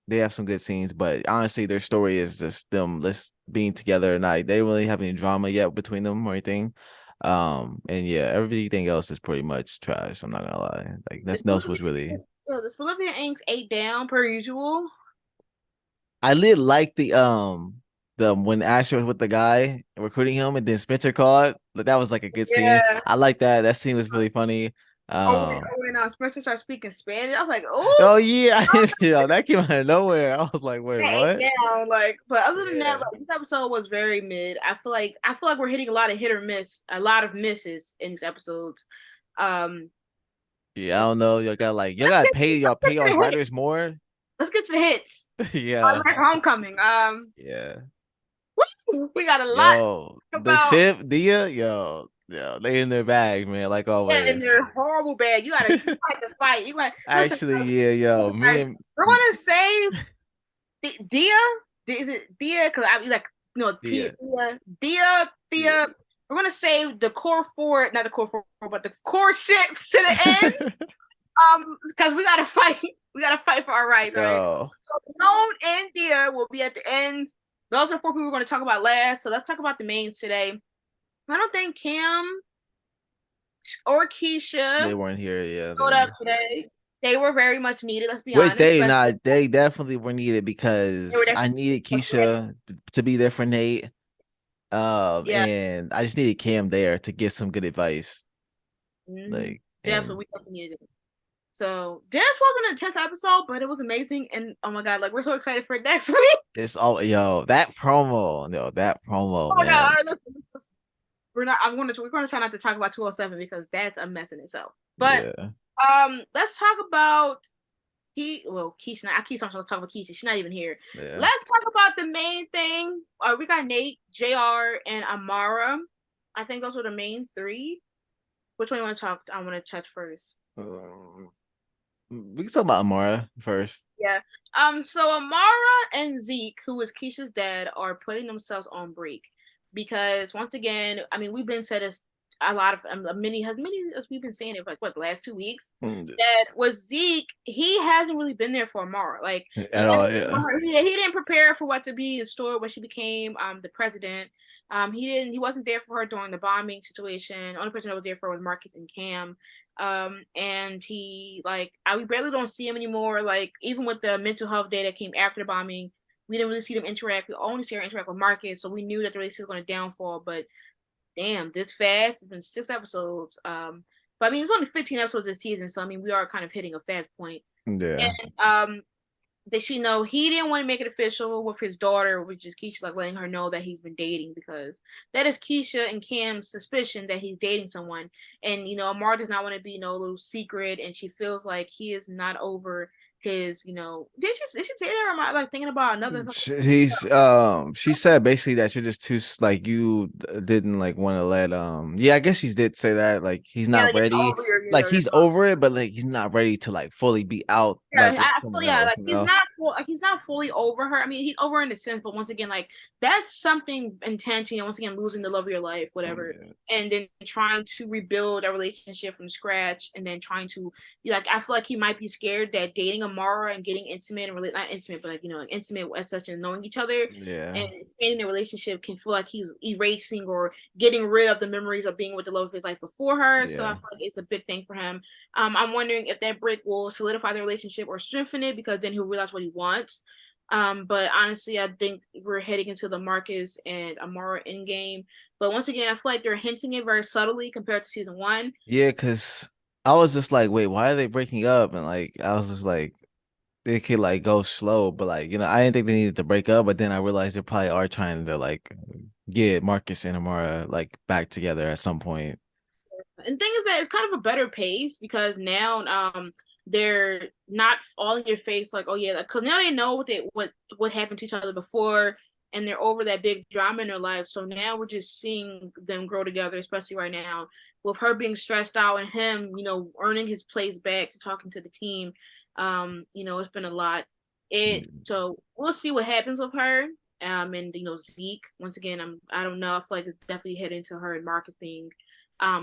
They have some good scenes, but honestly, their story is just them just being together, and they don't really have any drama yet between them or anything. And yeah, everything else is pretty much trash. I'm not gonna lie. Like This nothing else was really. Bolivian Inks ate down per usual. I did like the when Asher was with the guy recruiting him, and then Spencer called. But that was like a good scene. Yeah. I like that. That scene was really funny. When Spencer started speaking Spanish, I was like, "Oh, Oh yeah, yo, that came out of nowhere. I was like, wait, ate what? down!" Like, but other than that, Yeah. like this episode was very mid. I feel like we're hitting a lot of hit or miss, a lot of misses in these episodes. Um, Yeah, I don't know. Y'all gotta pay y'all let's pay get to y'all's the hits. writers more. Let's get to the hits. Yeah. Like Homecoming. Yeah. We got a lot Yo, to talk the about. ship, Dia, yo, they in their bag, man, like Yeah, and always. they're horrible bad. You got to fight. You got listen. Actually, yeah, yo, me Guys, and we're gonna save Dia. Is it Dia? Because I like Dia. Yeah. Dia. We're gonna save the core four, not the core four, but the core ships to the end. Because we gotta fight. We gotta fight for our rights, right? Yo, So Lone and Dia will be at the end. Those are four people we're gonna talk about last. So let's talk about the mains today. I don't think Cam or Keisha they weren't here. Yeah, showed up today. They were very much needed. Let's be wait, honest, they especially not. They definitely were needed they were because I needed definitely Keisha to be there for Nate. yeah, And I just needed Cam there to give some good advice. mm-hmm. Like, Definitely and we definitely needed it. So this wasn't an intense episode, but it was amazing. And oh my god, like we're so excited for next week. it's all that promo, that promo, Oh my god, all man. right, listen. We're not. We're going to try not to talk about 207 because that's a mess in itself. But Yeah, let's talk about Keisha. I keep talking. Let's talk about Keisha. She's not even here. yeah. Let's talk about the main thing. We got Nate, Jr., and Amara. I think those were the main three. Which one you want to talk? I want to touch first. Um, we can talk about Amara first. Yeah. So Amara and Zeke, who is Keisha's dad, are putting themselves on break because once again, I mean, we've been said as a lot of many as we've been saying it for like what the last 2 weeks Mm, that with Zeke, he hasn't really been there for Amara. Like at all, yeah. he didn't prepare for what to be in store when she became the president. He wasn't there for her during the bombing situation. The only person that was there for was Marcus and Cam. And he we barely don't see him anymore. Like even with the mental health day that came after the bombing, we didn't really see them interact. We only see her interact with Marcus, so we knew that the relationship was going to downfall. But damn, this fast. It's been 6 episodes. But I mean, it's only 15 episodes this season, so I mean, we are kind of hitting a fast point. Yeah. And that she know he didn't want to make it official with his daughter, which is Keisha, like letting her know that he's been dating because that is Keisha and Cam's suspicion that he's dating someone. And Amar does not want to be no little secret, and she feels like he is not over his. Did she say that? Or am I like thinking about another? She said basically that you're just too like you didn't like want to let yeah, I guess she did say that like he's Yeah, not like it's ready, over your, like he's over it, but like he's not ready to like fully be out Yeah, like with someone else, like he's not fully over her. I mean, he's over in the sense, but once again, like that's something intense. Once again, losing the love of your life, whatever, Yeah. and then trying to rebuild a relationship from scratch, and then trying to like I feel like he might be scared that dating Amara and getting intimate and really not intimate, but like like intimate as such and knowing each other Yeah. and expanding the relationship can feel like he's erasing or getting rid of the memories of being with the love of his life before her. So I Yeah. feel like it's a big thing for him. I'm wondering if that break will solidify the relationship or strengthen it because then he'll realize what he wants. But honestly, I think we're heading into the Marcus and Amara endgame. But once again, I feel like they're hinting it very subtly compared to season one. Yeah, because I was just like, wait, why are they breaking up? And like I was just like they could like go slow, but like, I didn't think they needed to break up, but then I realized they probably are trying to like get Marcus and Amara like back together at some point. And the thing is that it's kind of a better pace because now they're not all in your face like, oh yeah, because now they know what happened to each other before and they're over that big drama in their life. So now we're just seeing them grow together, especially right now with her being stressed out and him, earning his place back to talking to the team. It's been a lot. So we'll see what happens with her. And Zeke once again, I don't know. I feel like it's definitely heading to her and Marcus being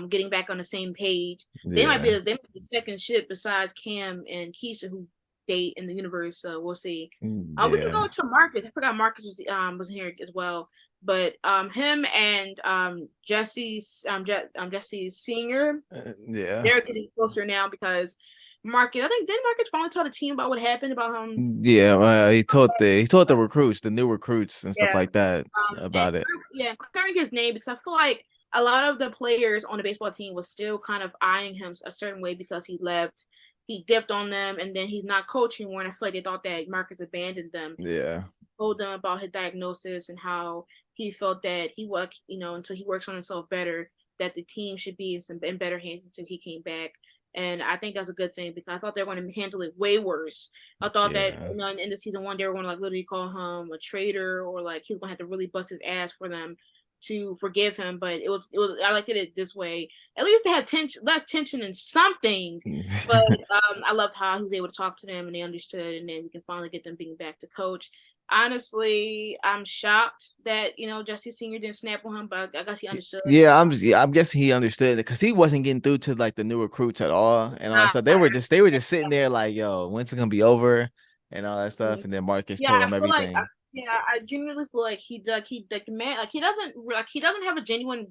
getting back on the same page. Yeah. They might be the second ship besides Cam and Keisha who date in the universe. So we'll see. We can go Yeah. to Marcus. I forgot Marcus was here as well. But him and Jesse Senior, Yeah. they're getting closer now because Marcus. I think did Marcus finally tell the team about what happened about him. Yeah, he told the recruits, the new recruits and stuff Yeah. like that And about it. yeah, clearing his name because I feel like a lot of the players on the baseball team was still kind of eyeing him a certain way because he left. He dipped on them, and then he's not coaching anymore. And I feel like they thought that Marcus abandoned them. Yeah. Told them about his diagnosis and how he felt that he was, until he works on himself better, that the team should be in better hands until he came back. And I think that's a good thing because I thought they were going to handle it way worse. I thought that Yeah. in the season one they were going to like literally call him a traitor or like he was going to have to really bust his ass for them to forgive him. But it was I liked it this way. At least they had less tension in something. But I loved how he was able to talk to them and they understood, and then we can finally get them being back to coach. Honestly, I'm shocked that Jesse Senior didn't snap on him, but I guess he understood. Yeah, I'm guessing he understood it because he wasn't getting through to like the new recruits at all and all that Nah, stuff. They were just sitting there like, yo, when's it gonna be over and all that stuff. And then Marcus yeah, told I him feel like everything. I genuinely feel like the man he doesn't have a genuine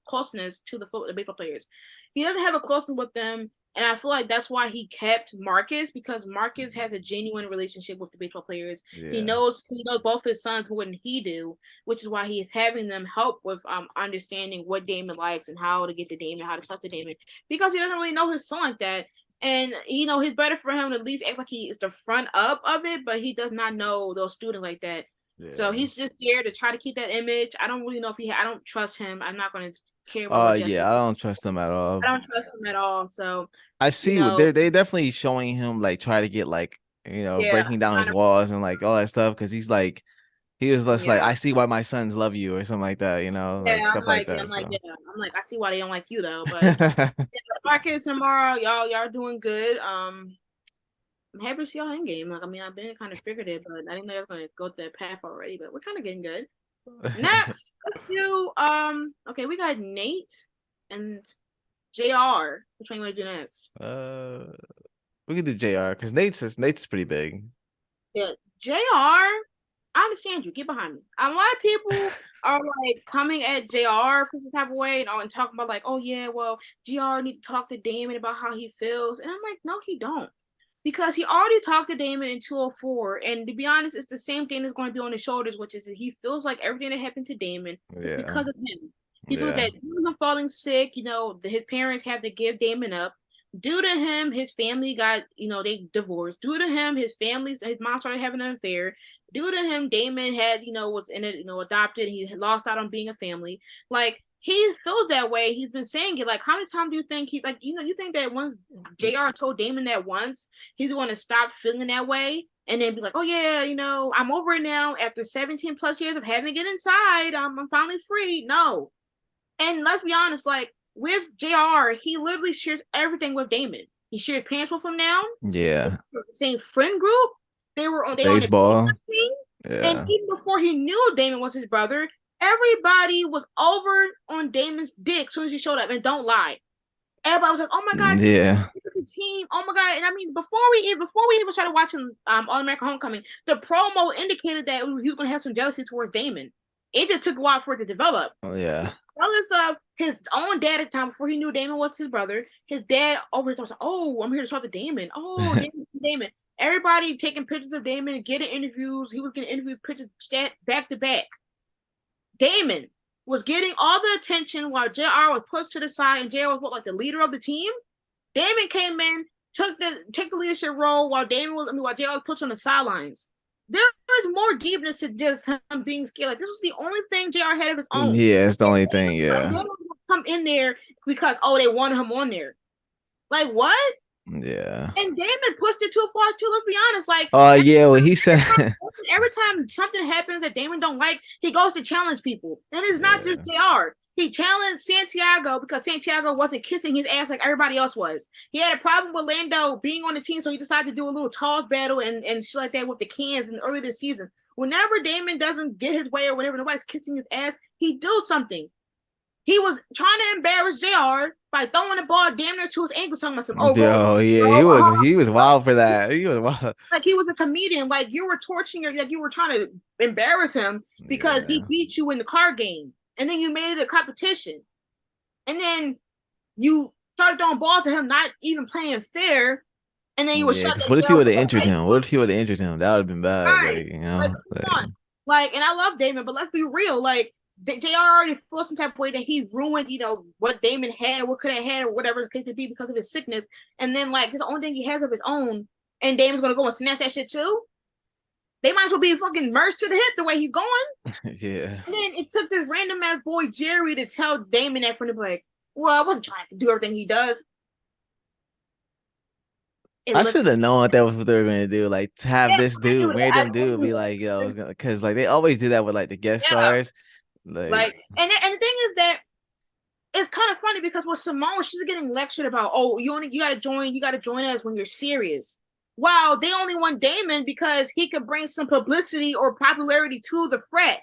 closeness to the baseball players. He doesn't have a closeness with them, and I feel like that's why he kept Marcus because Marcus has a genuine relationship with the baseball players. Yeah. He knows both his sons more than he do, which is why he is having them help with understanding what Damon likes and how to get to Damon, how to talk to Damon because he doesn't really know his son like that. And it's better for him to at least act like he is the front up of it, but he does not know those students like that. So Yeah. he's just there to try to keep that image. I don't really know if I don't trust him. I'm not going to care about what Jesse Yeah, I says. don't trust him at all. I don't trust him at all. So, I you see what know, they definitely showing him like try to get like, yeah, breaking down his kind of, walls and like all that stuff because he's like he was just like, yeah. I see why my sons love you or something like that, like Yeah, stuff like I'm that. like, So yeah, I'm like, I see why they don't like you though. But yeah, Marcus tomorrow, y'all doing good. I'm happy to see y'all in game. Like, I mean, I've been kind of figured it, but I didn't know I was gonna go to that path already. But we're kind of getting good. Next, let's do okay, we got Nate and JR. Which one you want to do next? uh we can do JR because Nate's pretty big. Yeah, JR. I understand you. Get behind me. A lot of people are like coming at JR for some type of way and talking about like, oh yeah, well, JR need to talk to Damon about how he feels. And I'm like, no, he don't. Because he already talked to Damon in 204, and to be honest, it's the same thing that's going to be on his shoulders, which is that he feels like everything that happened to Damon was Yeah. because of him. He feels Yeah. that due to him falling sick, his parents had to give Damon up. Due to him, his family got, they divorced. Due to him, his mom started having an affair. Due to him, Damon had, was in it, adopted. And he had lost out on being a family. Like, he feels that way. He's been saying it. Like, how many times do you think you think that once JR told Damon that once, he's going to stop feeling that way and then be like, oh yeah, I'm over it now after 17 plus years of having it inside. I'm finally free. No. And let's be honest, like with JR, he literally shares everything with Damon. He shares pants with him now. Yeah. The same friend group. They were on the Baseball. team. And Yeah. even before he knew Damon was his brother, everybody was over on Damon's dick as soon as he showed up. And don't lie. Everybody was like, "Oh my god, Yeah. the team! Oh my god!" And I mean, before we even started watching All American Homecoming, the promo indicated that he was going to have some jealousy towards Damon. It just took a while for it to develop. Yeah. Jealous of his own dad at the time before he knew Damon was his brother. His dad over was like, "Oh, I'm here to talk to Damon. Oh, Damon." Everybody taking pictures of Damon, getting interviews. He was getting interview pictures back to back. Damon was getting all the attention while JR was pushed to the side and JR was like the leader of the team. Damon came in, took the leadership role while JR was put on the sidelines. There was more deepness to just him being scared. Like this was the only thing JR had of his own. Yeah, it's the And only thing. Yeah. Damon would come in there because they wanted him on there. Like what? Yeah. And Damon pushed it too far too. Let's be honest. Like Yeah, well he said every time something happens that Damon don't like, he goes to challenge people. And it's not just yeah. JR. He challenged Santiago because Santiago wasn't kissing his ass like everybody else was. He had a problem with Lando being on the team, so he decided to do a little toss battle and shit like that with the cans in early this season. Whenever Damon doesn't get his way or whenever nobody's kissing his ass, he do something. He was trying to embarrass JR by throwing the ball damn near to his ankle, talking about some, oh, Yo, yeah, roll, he was wild for that. He was wild. like he was a comedian. Like you were torching him, like you were trying to embarrass him because he Yeah, beat you in the card game, and then you made it a competition, and then you started throwing balls to him, not even playing fair, and then you would yeah. shut Because that what if he down would with have that injured right him? What foot. if he would have injured him? That would have been bad. Right. Like, Like, come on. Like, and I love Damon, but let's be real. Like, JR already feels some type of way that he ruined, what Damon had, what could have had, or whatever the case may be because of his sickness. And then, like, his own thing he has of his own, and Damon's going to go and snatch that shit too. They might as well be fucking merged to the hip the way he's going. yeah. And then it took this random ass boy, Jerry, to tell Damon that from the like, well, I wasn't trying to do everything he does. It I looks should like, have known that was what they were gonna do. Like to have yeah, this I knew dude, it. I random dude, knew be like, yo, I was gonna, because like they always do that with like the guest yeah. stars. Like, Like, and the thing is that it's kind of funny because with Simone, she's getting lectured about, oh, you gotta join us when you're serious. Wow, they only want Damon because he could bring some publicity or popularity to the frat.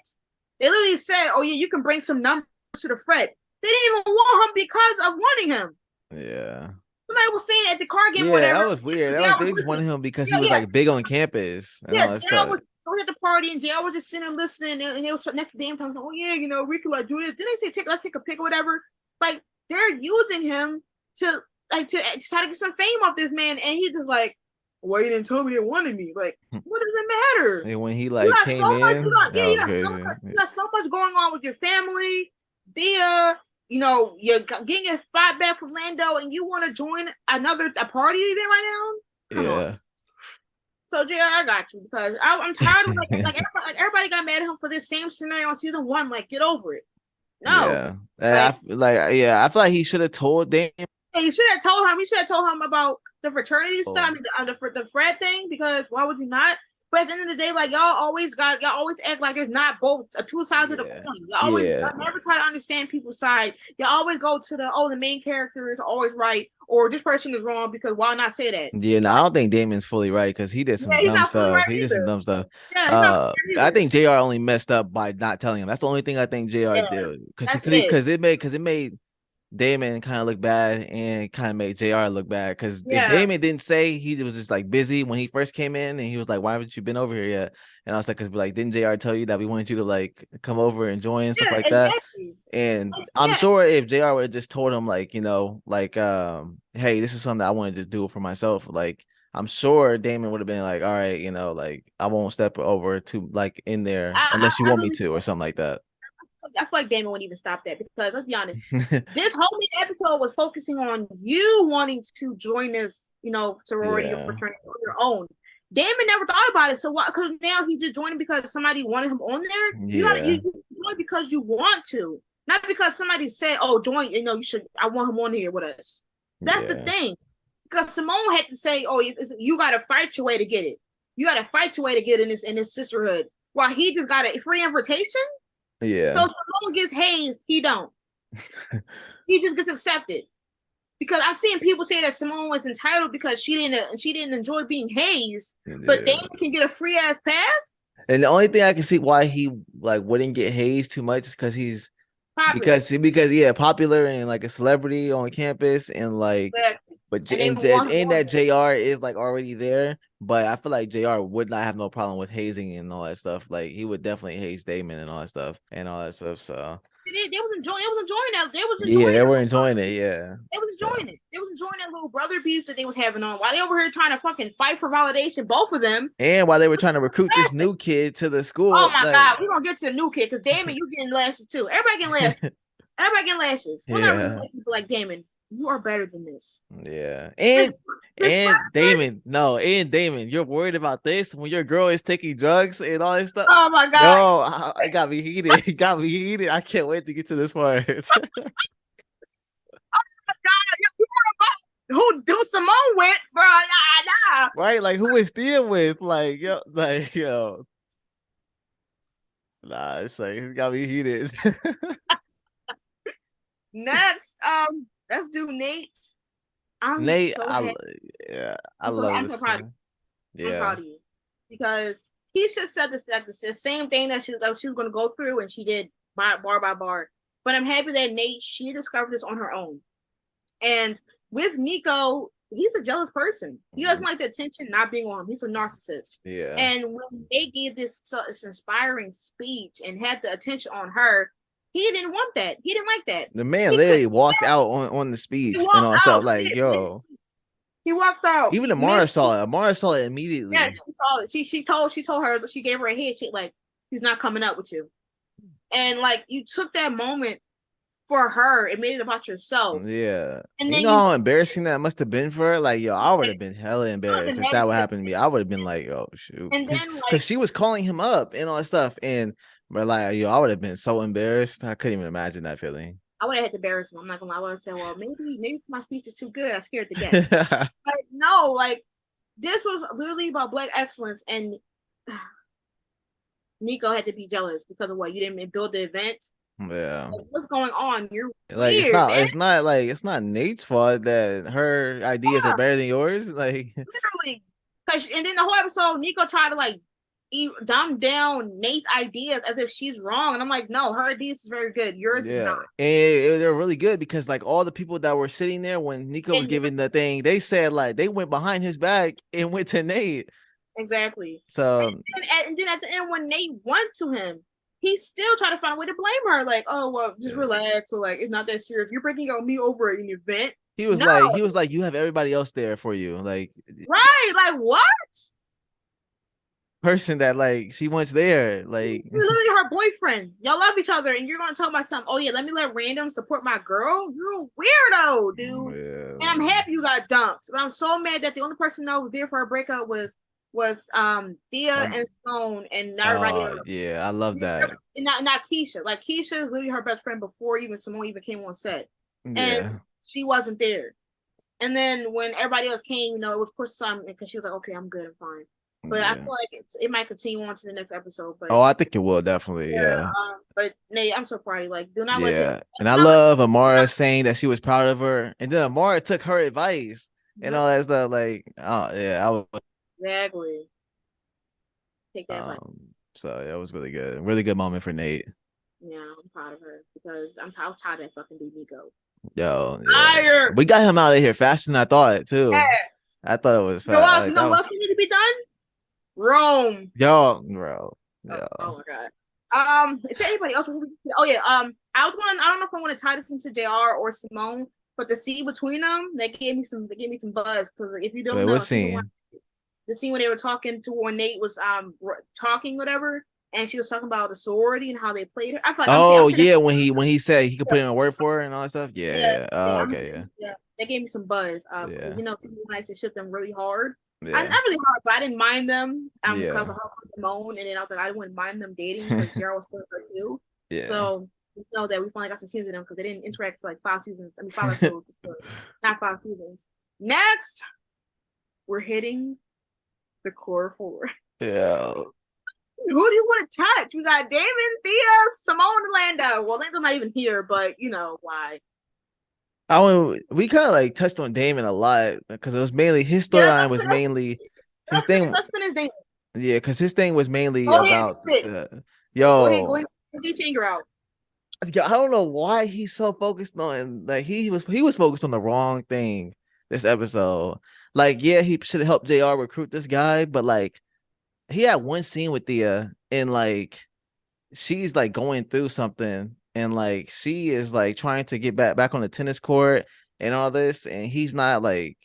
They literally said, oh yeah, you can bring some numbers to the frat. They didn't even want him because of wanting him. yeah. Somebody was saying at the card game, Yeah, that whatever. was weird. That JR was was they just wanted listening. him because he Yeah, was yeah, like big on campus and yeah. all that JR stuff. was at the party, and JR was just sitting and listening, and they were next to Damon talking, oh yeah, we could like do this. Then they say, let's take a pic or whatever. Like they're using him to to try to get some fame off this man, and he's just like, well, you didn't tell me they wanted me. Like, what does it matter? And when he You like got came so much. in, that was crazy. You got so much going on with your family. There, you're getting a spot back from Lando, and you want to join a party event right now? Come on. Yeah. So JR, I got you because I'm tired of everybody got mad at him for this same scenario on season one. Like, get over it. No, Yeah. like Yeah, I feel like he should have told Dame. yeah, you should have told him. You should have told him about the fraternity stuff. I Oh, mean, the frat thing because why would you not? But at the end of the day, like y'all always act like there's not both two sides of the yeah. coin. Yeah. Y'all never try to understand people's side. Y'all always go to the main character is always right or this person is wrong because why not say that? Yeah, no, I don't think Damon's fully right because he did some Yeah, he's dumb not fully stuff. right He did some either. dumb stuff. Yeah, he's not fully right I either. think JR only messed up by not telling him. That's the only thing I think JR Yeah, did because that's it. it made Damon kind of look bad and kind of made JR look bad because if Yeah, Damon didn't say he was just like busy when he first came in and he was like, "Why haven't you been over here yet?" And I was like, "Cause like didn't JR tell you that we wanted you to like come over and join and stuff yeah, like that?" exactly. And Like, I'm yeah, sure if JR would have just told him like, hey, this is something I wanted to do for myself, like I'm sure Damon would have been like, all right, like I won't step over to like in there unless you I want me really to or something like that. I feel like Damon wouldn't even stop that because let's be honest, this whole main episode was focusing on you wanting to join this, sorority or Yeah. fraternity on your own. Damon never thought about it, so why? Because now he's just joining because somebody wanted him on there. You Yeah. join because you want to, not because somebody said, "Oh, join." You should. I want him on here with us. That's the Yeah. thing. Because Simone had to say, "Oh, you got to fight your way to get it. You got to fight your way to get in this sisterhood." While he just got a free invitation. So Yeah. if Simone gets hazed, he don't. He just gets accepted. Because I've seen people say that Simone was entitled because she didn't enjoy being hazed, but Yeah. Damon can get a free ass pass. And the only thing I can see why he like wouldn't get hazed too much is because he's Popular. because yeah, popular and like a celebrity on campus and like Exactly. but And they want him on that there. JR is like already there, but I feel like JR would not have no problem with hazing and all that stuff. Like he would definitely haze Damon and all that stuff and all that stuff. So They was enjoying that. They was yeah, enjoying they that were little enjoying it. Yeah. they was So enjoying it. They was enjoying that little brother beef that they was having on. While they over here trying to fucking fight for validation, both of them. and while they were trying to recruit this new kid to the Oh school, my like god, we gonna get to the new kid because Damon, you getting lashes too. Everybody getting lashes. Everybody getting lashes. We're not really yeah, like people like Damon. You are better than this. yeah, Chris, Chris and Bradford. Damon, no, and Damon, you're worried about this when your girl is taking drugs and all this stuff. Oh my god. Yo, it got me heated. It got me heated. I can't wait to get to this part. Who Simone went, bro? Nah. Right? Like who is still with? Yo, nah, it's like it got me heated. Next, let's do Nate. I'm Nate, so happy. yeah, I I'm so love happy. I'm so this. proud of you. I'm Yeah, proud of you because Keisha said the same thing that she was going to go through, and she did bar by bar. But I'm happy that she discovered this on her own. And with Nico, he's a jealous person. He doesn't like the attention not being on him. He's a narcissist. Yeah. And when they gave this inspiring speech and had the attention on her, he didn't want that. He didn't like that. The man He literally couldn't. walked out on the He speech and walked all stuff. out. Like, yo, He walked out. even Amara saw it. Amara saw it immediately. Yes, she saw it. She told her, she gave her a head shake like, he's not coming up with you. And like, you took that moment for her and made it about yourself. Yeah. And You then know you how embarrassing that must have been for her? Like, yo, I would have been hella embarrassed if that would happen to me. I would have been like, oh shoot. and then Cause she was calling him up and all that stuff. And but like, yo, I would have been so embarrassed. I couldn't even imagine that feeling. I would have had to embarrass him. I'm not gonna lie. I would have said, well, maybe my speech is too good. I scared to death. But no, like this was literally about black excellence, and Nico had to be jealous because of what you didn't build the event. Yeah. Like, what's going on? You're Like weird, man. it's not Nate's fault that her ideas are Yeah, better than yours. Like literally. And then the whole episode, Nico tried to like dumb down Nate's ideas as if she's wrong, and I'm like, no, her ideas is very good. Yours is yeah, not. and they're really good because like all the people that were sitting there when Nico was And giving the thing, they said like they went behind his back and went to Nate. exactly. So And then at the end, when Nate went to him, he still tried to find a way to blame her. Like, oh well, just yeah. relax. Or like, it's not that serious. You're breaking out me over an event. No, He was like, you have everybody else there for you. Like right? Like what? person that like she wants there. Like You're literally her boyfriend. Y'all love each other, and you're gonna talk about something. Oh yeah, let me let random support my girl. You're a weirdo, dude. And I'm yeah. happy you got dumped, but I'm so mad that the only person that was there for her breakup was Thea and Stone, and not everybody else. Yeah, I love that. And not Keisha. Like Keisha is literally her best friend before even Simone even came on set, and Yeah. she wasn't there. And then when everybody else came, it was pushed some because she was like, "Okay, I'm good, I'm fine." But I Yeah. feel like it might continue on to the next episode. But Oh, I think it will definitely. yeah, Yeah. but Nate, I'm so proud of you. Like, do not let your Yeah. And I love Amara saying that she was proud of her. And then Amara took her advice and all that stuff. Like, oh yeah, I was exactly take that advice. so yeah, it was really good. Really good moment for Nate. Yeah, I'm proud of her because I'm tired of that fucking dude Nico. Yo, yeah. We got him out of here faster than I thought too. Yes. I thought it was fast. You know what else need to be done? Rome. Yo, bro. Yo. Oh my god. Is there anybody else? Oh yeah. I don't know if I want to tie this into JR or Simone, but the scene between them, they gave me some buzz because if you don't know, What scene? The scene when they were talking to when Nate was talking whatever, and she was talking about the sorority and how they played her. I feel like yeah, when he said he could put in a word for her and all that stuff. Yeah. Oh, okay. Yeah. They gave me some buzz. Yeah. You know, people nice to ship them really hard. Yeah. Not really hard, but I didn't mind them. Yeah. Because of her Simone, and then I was like, I wouldn't mind them dating because Gerald was still her too. Yeah. So we know that we finally got some scenes with them because they didn't interact for like 5 seasons. I mean, 5 episodes, not 5 seasons. Next, we're hitting the core 4. Yeah. Who do you want to touch? We got Damon, Thea, Simone, and Lando. Well, Lando's not even here, but you know why. We kind of like touched on Damon a lot because it was mainly his storyline was mainly his thing. Let's finish Damon. Yeah, because his thing was mainly about yo. Go ahead, get your anger out. I don't know why he's so focused on like he was focused on the wrong thing this episode. Like, yeah, he should have helped JR recruit this guy, but like he had one scene with Thea and like she's like going through something and like she is like trying to get back on the tennis court and all this, and he's not like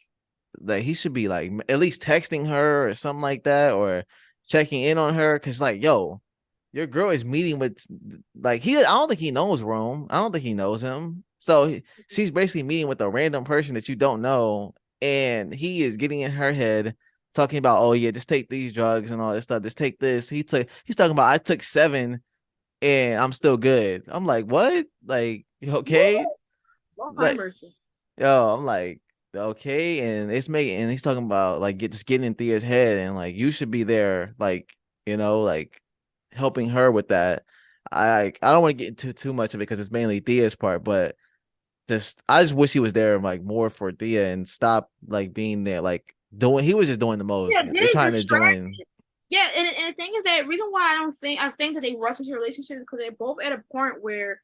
he should be like at least texting her or something like that or checking in on her because like yo, your girl is meeting with like I don't think he knows Rome. I don't think he knows him. So she's basically meeting with a random person that you don't know, and he is getting in her head talking about, oh yeah, just take these drugs and all this stuff. Just take this. He's talking about I took 7 and I'm still good. I'm like, what? Like, okay? Like, yo, I'm like, okay, and he's talking about like just getting in Thea's head and like you should be there, like, you know, like helping her with that. I don't want to get into too much of it because it's mainly Thea's part, but I just wish he was there like more for Thea and stop like being there, like he was just doing the most. Yeah, they're trying to join. Yeah, and the thing is that reason why I think that they rush into a relationship is because they're both at a point where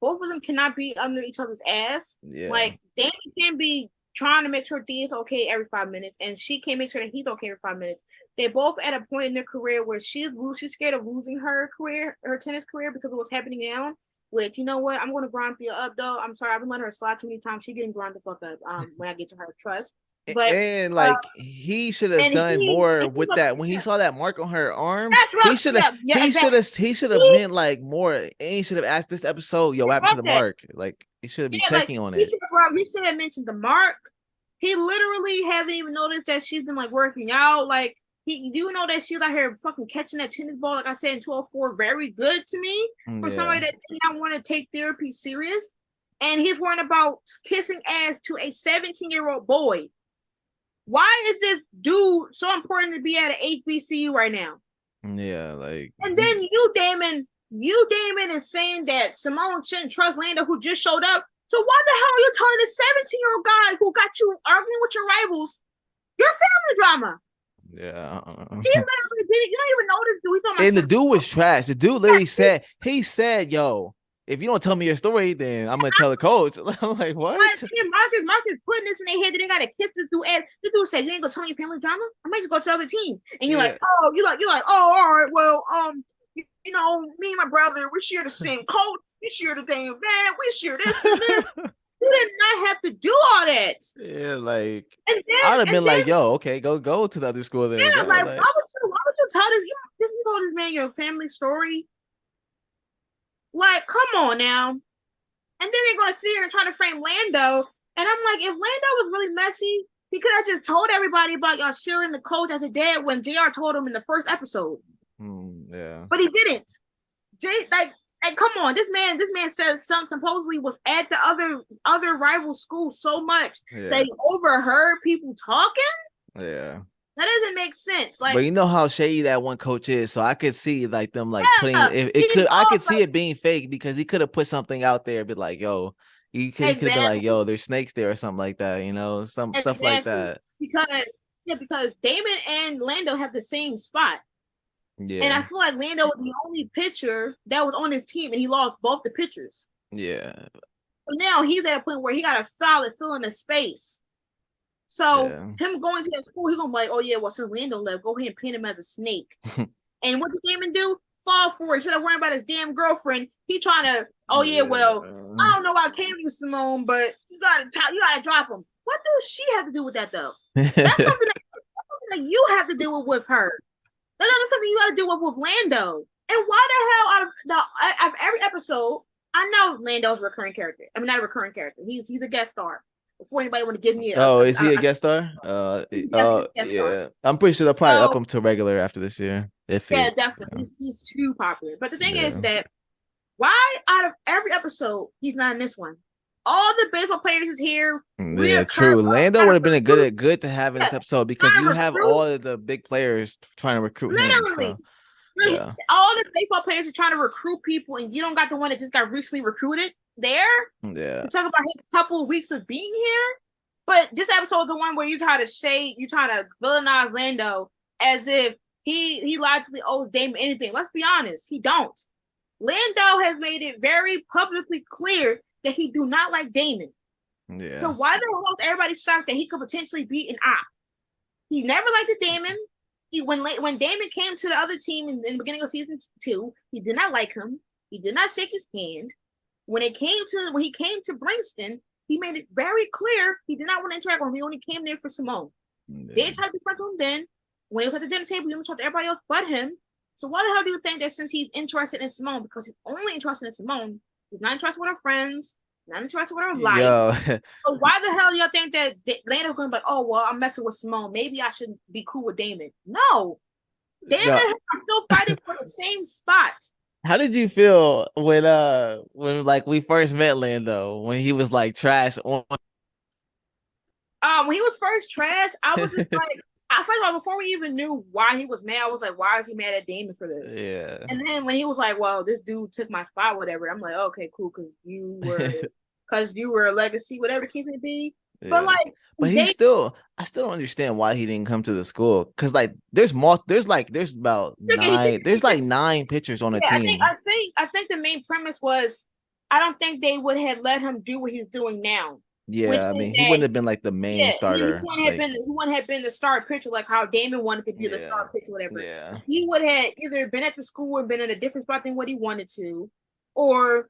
both of them cannot be under each other's ass. Yeah. Like Damon can be trying to make sure D is okay every 5 minutes, and she can't make sure that he's okay every 5 minutes. They both at a point in their career where she's scared of losing her career, her tennis career, because of what's happening now. Which, you know what, I'm gonna grind you up though. I'm sorry, I've been letting her slide too many times. She getting grind the fuck up. When I get to her trust, but And like he should have and done more and with that. When he saw that mark on her arm, that's right. Yeah, yeah, exactly. he should have meant like more. And he should have asked this episode, yo, what happened to About the that. mark? Like he should be Yeah, like checking on it. he should have mentioned the mark. He literally haven't even noticed that she's been like working out. Like he do know that she's out here fucking catching that tennis ball, like I said in 204, very good to me for somebody Yeah. that did not want to take therapy serious. And he's worrying about kissing ass to a 17-year-old boy. Why is this dude so important to be at an HBCU right now? Yeah, like And then you Damon is saying that Simone shouldn't trust Lando, who just showed up. So why the hell are you telling this 17-year-old guy who got you arguing with your rivals your family drama? yeah. He literally did it. You don't even know this dude. He's talking And the about dude was trash. The dude literally said, yo, if you don't tell me your story, then I'm gonna tell the coach. I'm like, what? Marcus putting this in their head that they gotta kiss this dude. And the dude said, "You ain't gonna tell me your family drama. I might just go to the other team." And you're like, "Oh, oh, all right. Well, you know, me and my brother, we share the same coach. We share the damn van. We share this and this." You did not have to do all that. Yeah, like And then, I'd have been like, yo, okay, go to the other school then. yeah, Go, like, like, why would you tell this? You told this man your family story. Like, come on now. And then they're gonna sit here and try to frame Lando. And I'm like, if Lando was really messy, he could have just told everybody about y'all sharing the coach as a dad when JR told him in the first episode. Yeah. But he didn't. Like, come on, this man says some supposedly was at the other rival school so much that he overheard people talking. Yeah. That doesn't make sense. Like, but you know how shady that one coach is, so I could see like them like putting I could see it being fake because he could have put something out there, be like, yo, he could have been like, yo, there's snakes there or something like that, you know, some stuff like that. Because Damon and Lando have the same spot. Yeah. And I feel like Lando was the only pitcher that was on his team, and he lost both the pitchers. Yeah. So now he's at a point where he got to fill in the space. So him going to that school, he's gonna be like, oh yeah, well since Lando left, go ahead and paint him as a snake. And what did Damon do? Fall for it. Instead of worrying about his damn girlfriend, he trying to, oh yeah, well, I don't know why I came to you, Simone, but you gotta drop him. What does she have to do with that though? That's something that you have to deal with her. That's not something you gotta deal with Lando. And why the hell out of every episode, I know Lando's a recurring character. I mean, not a recurring character. He's a guest star. Before anybody want to give me is he a guest star? Yeah. I'm pretty sure they'll probably up him to regular after this year. Definitely. He's too popular. But the thing is that why out of every episode he's not in this one? All the baseball players is here. Yeah, true. Lando would have been good to have in this episode because you have all of the big players trying to recruit literally. him. So, yeah. All the baseball players are trying to recruit people, and you don't got the one that just got recently recruited there. Yeah. You talk about his couple of weeks of being here, but this episode is the one where you try to villainize Lando as if he logically owes Damon anything. Let's be honest, he don't. Lando has made it very publicly clear that he do not like Damon. Yeah. So why the hell is everybody shocked that he could potentially be an op? He never liked the Damon. When Damon came to the other team in the beginning of season 2, he did not like him. He did not shake his hand. When he came to Brixton, he made it very clear he did not want to interact with him. He only came there for Simone. They tried to be friends with him then. When he was at the dinner table, he only talked to everybody else but him. So why the hell do you think that since he's interested in Simone, because he's only interested in Simone, he's not interested with her friends, not interested with her life. So why the hell do y'all think that Lando's going to be like, oh, well, I'm messing with Simone. Maybe I should be cool with Damon. No. Damon are still fighting for the same spot. How did you feel when like we first met Lando, when he was like trash on? When he was first trash, I was just like, first of all, before we even knew why he was mad, I was like, why is he mad at Damon for this? Yeah. And then when he was like, well, this dude took my spot, whatever, I'm like, okay, cool, because you were a legacy, whatever the case may be. Yeah. But like, I still don't understand why he didn't come to the school. Because like, there's about 9 pitchers on the team. I think the main premise was I don't think they would have let him do what he's doing now, which Yeah, I is mean, he that wouldn't have been like the main yeah, starter. Like, he wouldn't have been the star pitcher like how Damon wanted to be the yeah, star pitcher, whatever. yeah, He would have either been at the school and been in a different spot than what he wanted to, or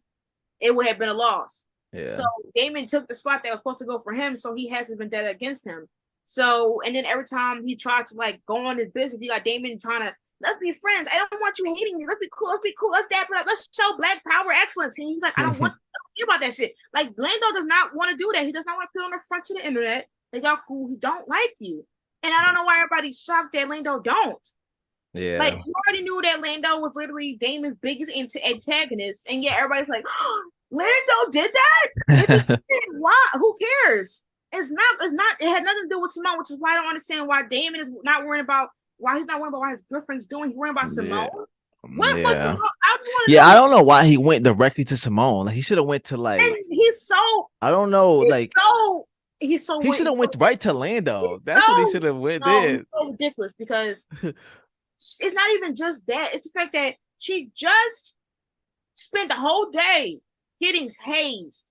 it would have been a loss. So yeah. Damon took the spot that was supposed to go for him, so he has a vendetta against him. So, and then every time he tried to like go on his business, you got Damon trying to let's be friends. I don't want you hating me. Let's be cool. Let's be cool. Let's dap it up. Let's show Black Power excellence. And he's like, I don't care about that shit. Like Lando does not want to do that. He does not want to put on the front of the internet. They got cool. He don't like you. And I don't know why everybody's shocked that Lando don't. Like Yeah. you already knew that Lando was literally Damon's biggest antagonist, and yet everybody's like, oh, Lando did that? If he did, why? Who cares? It's not. It's not. It had nothing to do with Simone, which is why I don't understand why Damon is not worrying about why he's not worrying about what his girlfriend's doing. He's worrying about Yeah. Simone. What was Simone? Yeah. I just want to Yeah, know. I don't know why he went directly to Simone. Like, he should have went to And like, I don't know, he's like so he's so he should have went right to Lando. That's what he so should have went no, he's in. so ridiculous because it's not even just that. It's the fact that she just spent the whole day getting hazed,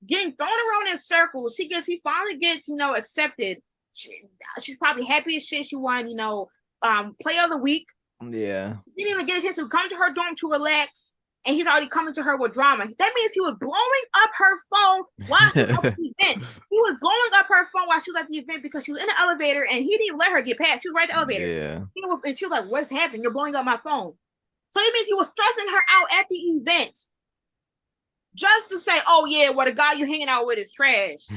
getting thrown around in circles. He finally gets, accepted. She's probably happy as shit. She won, play of the week. Yeah. He didn't even get a chance to come to her dorm to relax. And he's already coming to her with drama. That means he was blowing up her phone while she was at the event. He was blowing up her phone while she was at the event because she was in the elevator and he didn't let her get past. She was right at the elevator. Yeah. And she was like, what's happening? You're blowing up my phone. So it means he was stressing her out at the event just to say, oh yeah, well the guy you hanging out with is trash.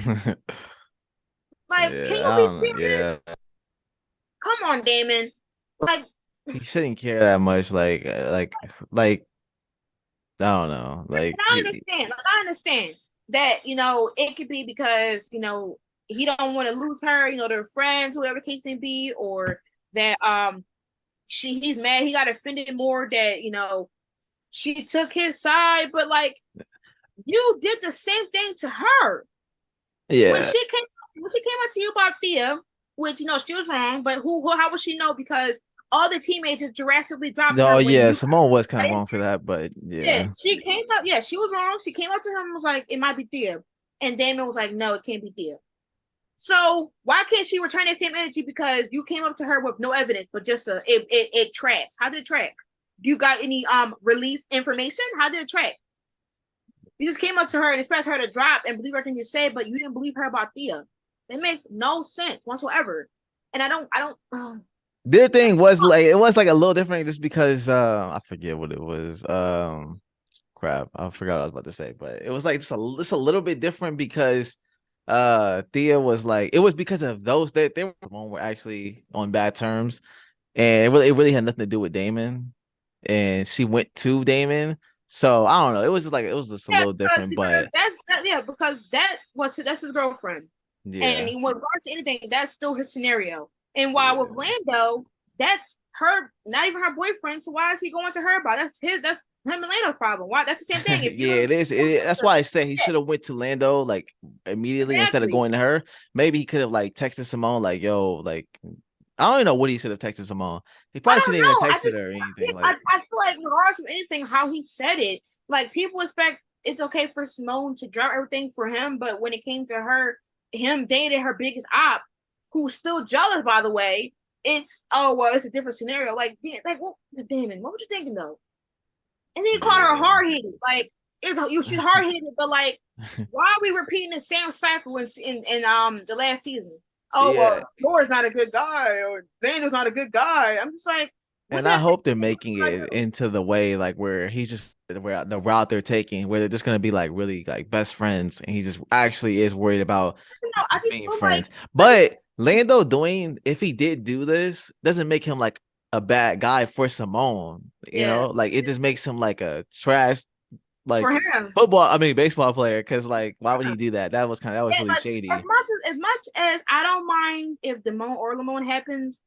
Like, can Yeah, you I be don't know. serious? Yeah. Come on, Damon. Like, He shouldn't care that much. Like I don't know. Like I understand that it could be because he don't want to lose her. They're friends, whatever case may be, or that he's mad he got offended more that she took his side, but like you did the same thing to her when yeah. she came up to you about Thea, which she was wrong, but how would she know? Because all the teammates just drastically dropped No, her when yeah, you Simone was kind of wrong for that, but yeah, yeah. she came up. Yeah, she was wrong. She came up to him and was like, "It might be Thea," and Damon was like, "No, it can't be Thea." So why can't she return that same energy? Because you came up to her with no evidence, but just it tracks. How did it track? Do you got any release information? How did it track? You just came up to her and expect her to drop and believe everything you say, but you didn't believe her about Thea. That makes no sense whatsoever. And I don't. Their thing was like it was like a little different just because I forget what it was. Crap, I forgot what I was about to say, but it was like just a little bit different because Thea was like it was because of those that they were actually on bad terms, and it really had nothing to do with Damon, and she went to Damon. So I don't know. It was just like it was just a Yeah, little different, because but because that's his girlfriend. And yeah, in regards to anything, that's still his scenario. And while with yeah. Lando, that's her, not even her boyfriend. So why is he going to her about? That's him and Lando's problem. Why? That's the same thing. If Yeah, you it is. That's why I said he should have went to Lando like immediately instead of exactly, going to her. Maybe he could have like texted Simone like, "Yo, like I don't even know what he should have texted Simone. He I probably don't shouldn't even know. texted her or anything. I feel like regardless of anything, how he said it, like people expect it's okay for Simone to drop everything for him, but when it came to him dating her biggest op, who's still jealous, by the way, it's oh well, it's a different scenario. Like what, Damon? What were you thinking though? And then he called her Yeah, hard headed. Like she's hard headed, but like, why are we repeating the same cycle in the last season? Oh yeah. well, Nora's not a good guy, or Daniel's not a good guy. I'm just like, what And did I I say? hope they're making it into the way like where he's just where the route they're taking, where they're just gonna be like really like best friends, and he just actually is worried about I just being feel like friends. I just But Lando doing, if he did do this, doesn't make him like a bad guy for Simone. yeah Like it just makes him like a trash, for like him. baseball player. Cause like, why would he do that? That was Yeah, really like shady. as much as I don't mind if Damone or Lamone happens,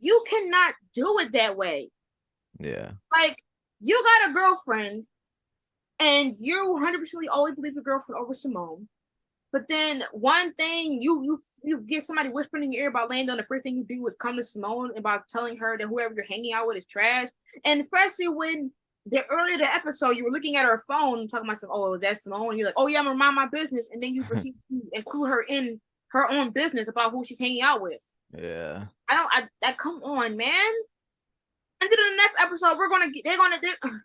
you cannot do it that way. Yeah. Like you got a girlfriend, and you 100% always believe your girlfriend over Simone. But then one thing you get somebody whispering in your ear about Lando, and the first thing you do is come to Simone about telling her that whoever you're hanging out with is trash. And especially when the earlier the episode, you were looking at her phone, talking about some, oh, that's Simone. You're like, oh yeah, I'm gonna mind my business, and then you proceed to include her in her own business about who she's hanging out with. Yeah. I don't. I come on, man. And then in the next episode, they're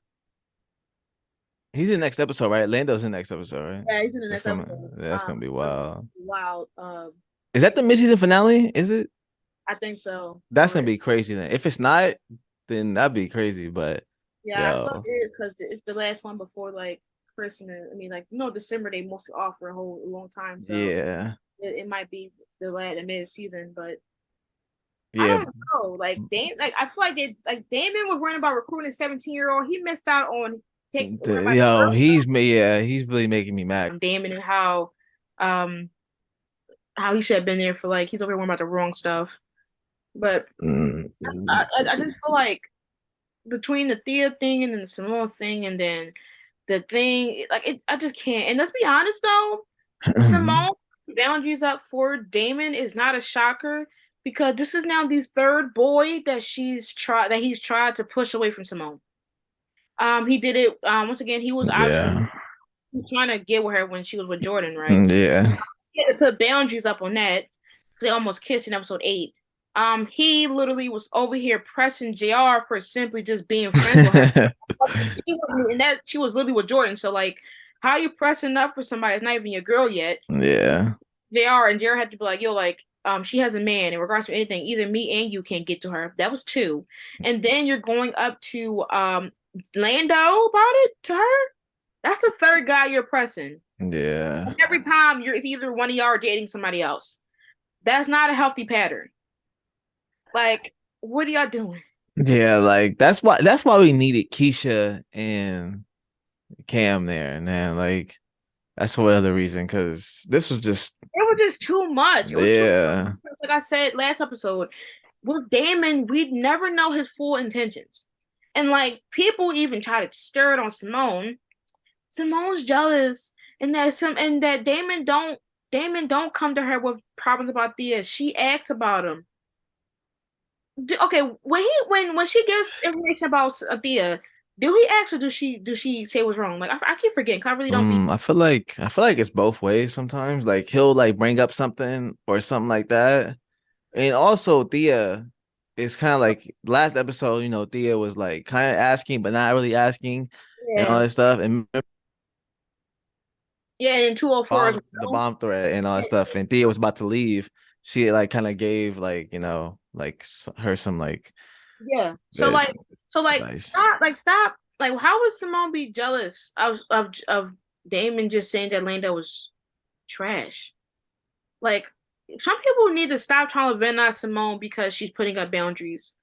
He's in the next episode, right? Lando's in the next episode, right? yeah, he's in the That's next gonna episode. that's gonna be wild. Wild. Is that the mid-season finale? Is it? I think so. That's gonna Or be crazy then. If it's not, then that'd be crazy. But yeah, I thought yo, it is because it's the last one before like Christmas. I mean, like December they mostly off for a whole long time, so yeah, it might be the mid season, but I yeah. don't know. Like I feel like Damon was worrying about recruiting a 17-year-old. He missed out on take worrying about the Yo, girl. he's really making me mad. Damon and um how he should have been there for like he's over here worrying about the wrong stuff. But Mm, I just feel like between the Thea thing and then the Simone thing and then the thing I just can't. And let's be honest though, Simone boundaries up for Damon is not a shocker because this is now the third boy he's tried to push away from Simone. He did it once again. He was obviously yeah, trying to get with her when she was with Jordan, right? yeah. He had to put boundaries up on that because they almost kissed in episode 8. He literally was over here pressing JR for simply just being friends with her. She was literally with Jordan. So like, how you pressing up for somebody that's not even your girl yet? Yeah. JR had to be like, yo, like, she has a man in regards to anything, either me and you can't get to her. That was 2. And then you're going up to Lando about it to her. That's the third guy you're pressing. Yeah. And every time it's either one of y'all are dating somebody else. That's not a healthy pattern. Like, what are y'all doing? Yeah, like that's why we needed Keisha and Cam there, and then like that's for other reason because this was just It was just too much. It was too yeah, much. Like I said last episode, with Damon, we'd never know his full intentions. And like people even try to stir it on Simone. Simone's jealous, and that Damon don't come to her with problems about Thea. She asks about him. Okay, when she gets information about Thea, do he ask or do she say what's wrong? Like I keep forgetting. 'Cause I really don't be. I feel like it's both ways sometimes. Like he'll like bring up something or something like that. And also Thea is kind of like last episode, Thea was like kind of asking, but not really asking and all Yeah, that stuff. And yeah. And 204 as the well. bomb threat and all that stuff. And Thea was about to leave. She like kind of gave like, like her some like Yeah. So good like advice. stop. Like how would Simone be jealous of Damon just saying that Lando was trash? Like some people need to stop trying to vent on Simone because she's putting up boundaries.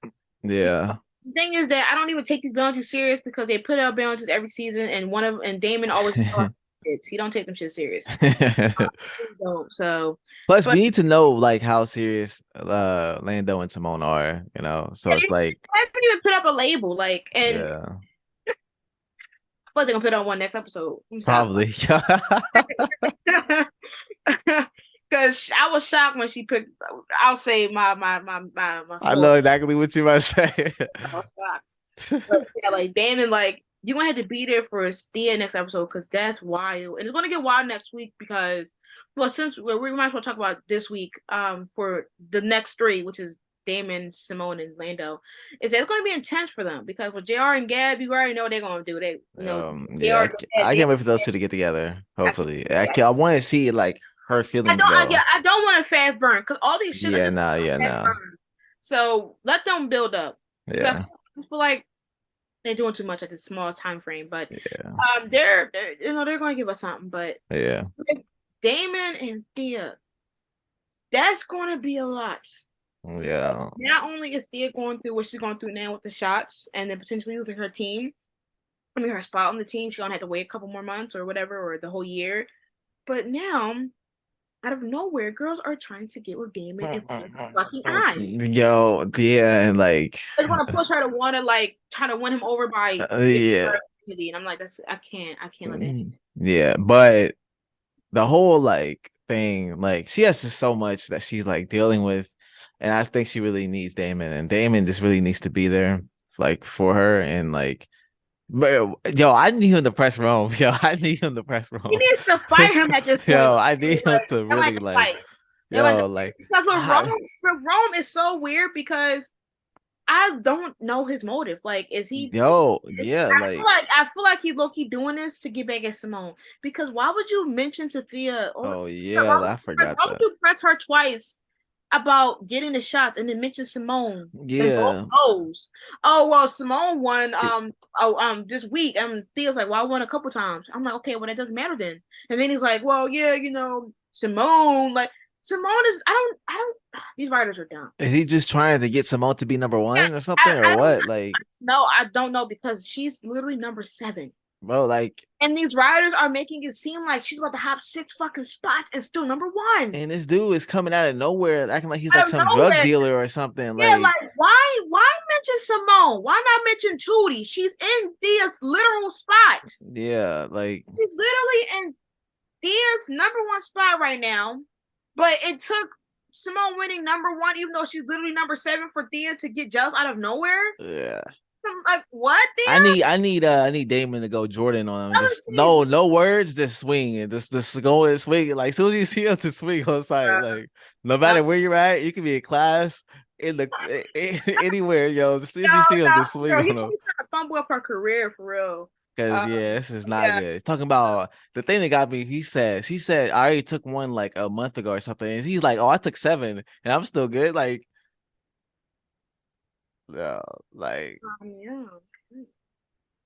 Yeah. The thing is that I don't even take these boundaries serious because they put out boundaries every season, and Damon always he don't take them shit serious. He don't. So, Plus, but we need to know like how serious Lando and Simone are, So they it's like, haven't even put up a label. Like, and yeah, I feel like they're gonna put it on one next episode. Let me stop. probably. Because I was shocked when she picked. I'll say my I full. know exactly what you might say. I was shocked. But yeah, like Damon, like you're gonna have to be there for Thea next episode because that's wild, and it's gonna get wild next week because, well, since we might as well talk about this week, for the next 3, which is Damon, Simone, and Lando, is that it's gonna be intense for them because with JR and Gab, you already know what they're gonna do. JR Yeah, and I Gab, can't wait for those two to get together. I can't, Hopefully, I want to see like her I feelings don't. though. I don't want a fast burn because all these shit are Yeah, just nah, yeah, fast nah, burn. So let them build up because yeah, I just feel like they're doing too much at this small time frame. But yeah, they're going to give us something. But yeah, with Damon and Thea, that's going to be a lot. yeah. Not only is Thea going through what she's going through now with the shots and then potentially losing her team, I mean her spot on the team, she's gonna have to wait a couple more months or whatever, or the whole year. But now out of nowhere, girls are trying to get with Damon and fucking eyes. Yo, yeah, and like, They want to push her to want to like try to win him over by giving yeah, her immunity, and I'm like, I can't let that happen. yeah, but the whole like thing, like she has just so much that she's like dealing with, and I think she really needs Damon, and Damon just really needs to be there, like for her, and like But yo, I need him to press Rome. Yo, I need him to press He Rome. needs to fight him at this point. Yo, Like, I need him to they like really to like, fight. They like to yo, fight. like, Because I, With Rome is so weird because I don't know his motive. Like, is he? yo, yeah, like, I feel like he's low key doing this to get back at Simone. Because why would you mention to Thea or oh yeah, I forgot why would that. you press her twice about getting the shots and then mention Simone? They both Yeah, knows. Oh well, Simone won. it, This week. Thea's like, well, I won a couple times. I'm like, okay, well, that doesn't matter then. And then he's like, well, yeah, Simone. Like Simone is. I don't. These writers are dumb. is he just trying to get Simone to be number Yeah, one or something or I don't. what? Like, No, I don't know because she's literally number 7. bro, like, And these writers are making it seem like she's about to hop 6 fucking spots and still number 1. and this dude is coming out of nowhere, acting like he's like Out of some drug nowhere. dealer or something. Yeah, Like, like why mention Simone? Why not mention Tootie? She's in Thea's literal spot. yeah, like, She's literally in Thea's number 1 spot right now. But it took Simone winning number 1, even though she's literally number 7 for Thea to get jealous out of nowhere. yeah. I'm like, what, I Thea? need I need Damon to go Jordan on him. Just Season. no words, just swing and just go and swing. Like as soon as you see him to swing on site, like no matter where you're at, you can be in class, in the anywhere, yo. As soon as you see him, just swing Girl, on him. he's trying to fumble up her career for real. Cause Uh, yeah, this is not yeah. good. Talking about the thing that got me, she said I already took one like a month ago or something. And he's like, oh, I took 7 and I'm still good. Like, no, like, Yeah.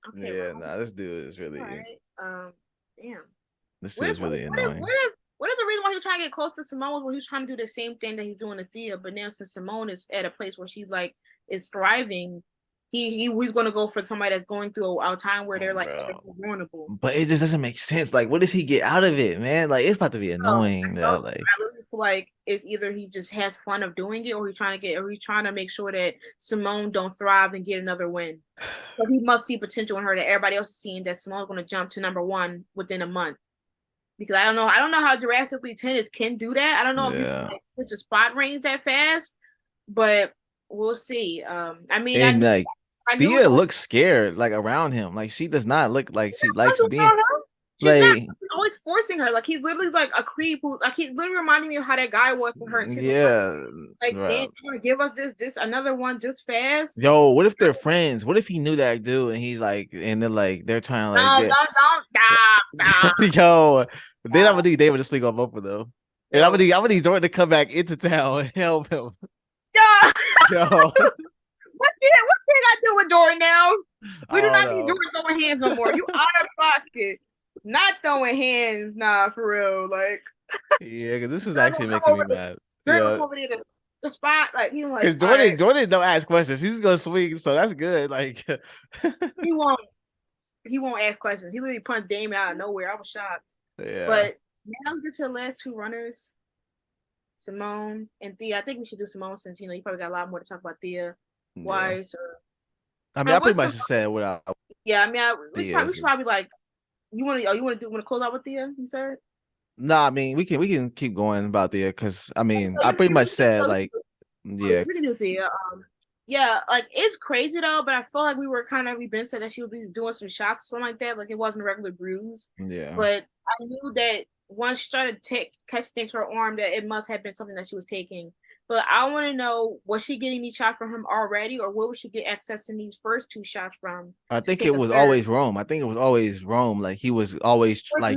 Okay, yeah, Ron. nah, this dude is All really right. Damn. this dude is really annoying. What if the reason why he was trying to get close to Simone was when he was trying to do the same thing that he's doing to Thea, but now since Simone is at a place where she's like is thriving, he's gonna go for somebody that's going through a time where they're like Bro. vulnerable. But it just doesn't make sense. Like, what does he get out of it, man? Like, it's about to be annoying. I Like, literally feel like it's either he just has fun of doing it, or he's trying to make sure that Simone don't thrive and get another win. Because he must see potential in her that everybody else is seeing that Simone's going to jump to number 1 within a month. Because I don't know how drastically tennis can do that. I don't know if you yeah. can put the spot range that fast, but we'll see. And like, I knew it Thea was looks scared, like around him. Like, she does not look like she likes being her. She's not. like, He's always forcing her. Like he's literally like a creep. Who, like he's literally reminding me of how that guy was with her. yeah, Like, then bro. you want to give us this another one just fast? Yo, what if they're friends? What if he knew that dude and he's like, and they're like, they're trying to like No, get, don't stop. yo, then I'm Stop. gonna need David to speak on both of them. And Yo, I'm gonna need Jordan to come back into town and help him. yo, Yo, what did I do with Jordan now? I We do don't not need know. Jordan throwing hands no more. You out of pocket. Not throwing hands, nah, for real. Like Yeah, because this is Jordan actually will come making me over, mad. Jordan will Yeah, come over there to the spot. Like he was because like, all right, Jordan don't ask questions. He's just gonna swing, so that's good. Like, he won't he won't ask questions. He literally punched Dame out of nowhere. I was shocked. yeah, But now we get to the last 2 runners, Simone and Thea. I think we should do Simone since you probably got a lot more to talk about Thea. yeah. Wise or I mean, I pretty what's much some? just said what I Yeah, I mean, Thea. we should probably like you want to close out with Thea? You said. No, I mean we can keep going about Thea because I mean So I we pretty can, much said like yeah, we can do Thea. Yeah, like it's crazy though, but I feel like we've been said that she was doing some shots, something like that. Like it wasn't a regular bruise, yeah. but I knew that once she started to catch things for her arm, that it must have been something that she was taking. But I want to know, was she getting these shots from him already, or where would she get access to these first 2 shots from I to think take it a was third? always Rome. I think it was always Rome. Like he was always like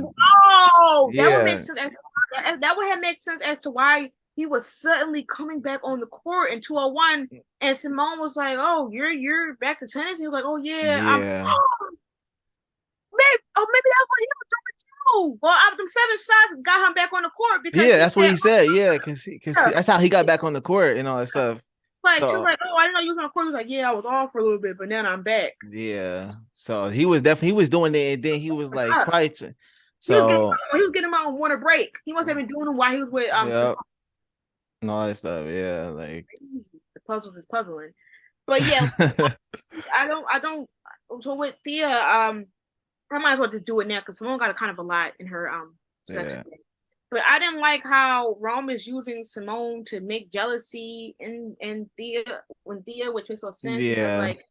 Oh, that would make yeah, sense. That would have made sense as to why he was suddenly coming back on the court in 201, and Simone was like, "Oh, you're back to tennis." He was like, "Oh yeah, I'm." yeah, Maybe that's what he was doing too. Well, them 7 shots got him back on the court because yeah. she That's what said, he said. Yeah, because "Oh, that's how he got back on the court and all that stuff. like she was So like, "Oh, I didn't know you was on the court." He was like, "Yeah, I was off for a little bit, but now I'm back." yeah, so he was doing it, and then he was like probably. So He was getting him on one break. He must have been doing them while he was with yeah, Simone. and all that stuff. Yeah, like The puzzles is puzzling. But yeah, I don't. So with Thea, I might as well just do it now because Simone got a kind of a lot in her yeah, section. But I didn't like how Rome is using Simone to make jealousy in Thea, which makes no sense because yeah. like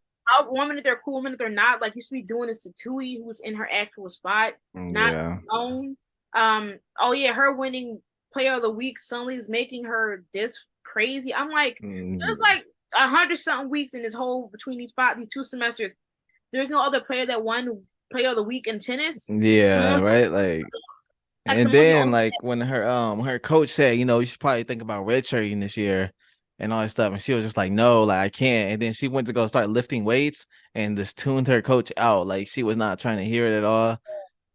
one minute they're cool, one minute they're not. Like, you should be doing this to Tui, who was in her actual spot, not Yeah. Simone. Oh yeah, her winning player of the week suddenly is making her this crazy. I'm like, there's Mm, like 100 something weeks in this whole between these 2 semesters. There's no other player that won player of the week in tennis. yeah, Simone, right. And Simone's the then only. like when her coach said, you should probably think about redshirting this year and all that stuff, and she was just like, no, like I can't. And then she went to go start lifting weights and just tuned her coach out. Like she was not trying to hear it at all.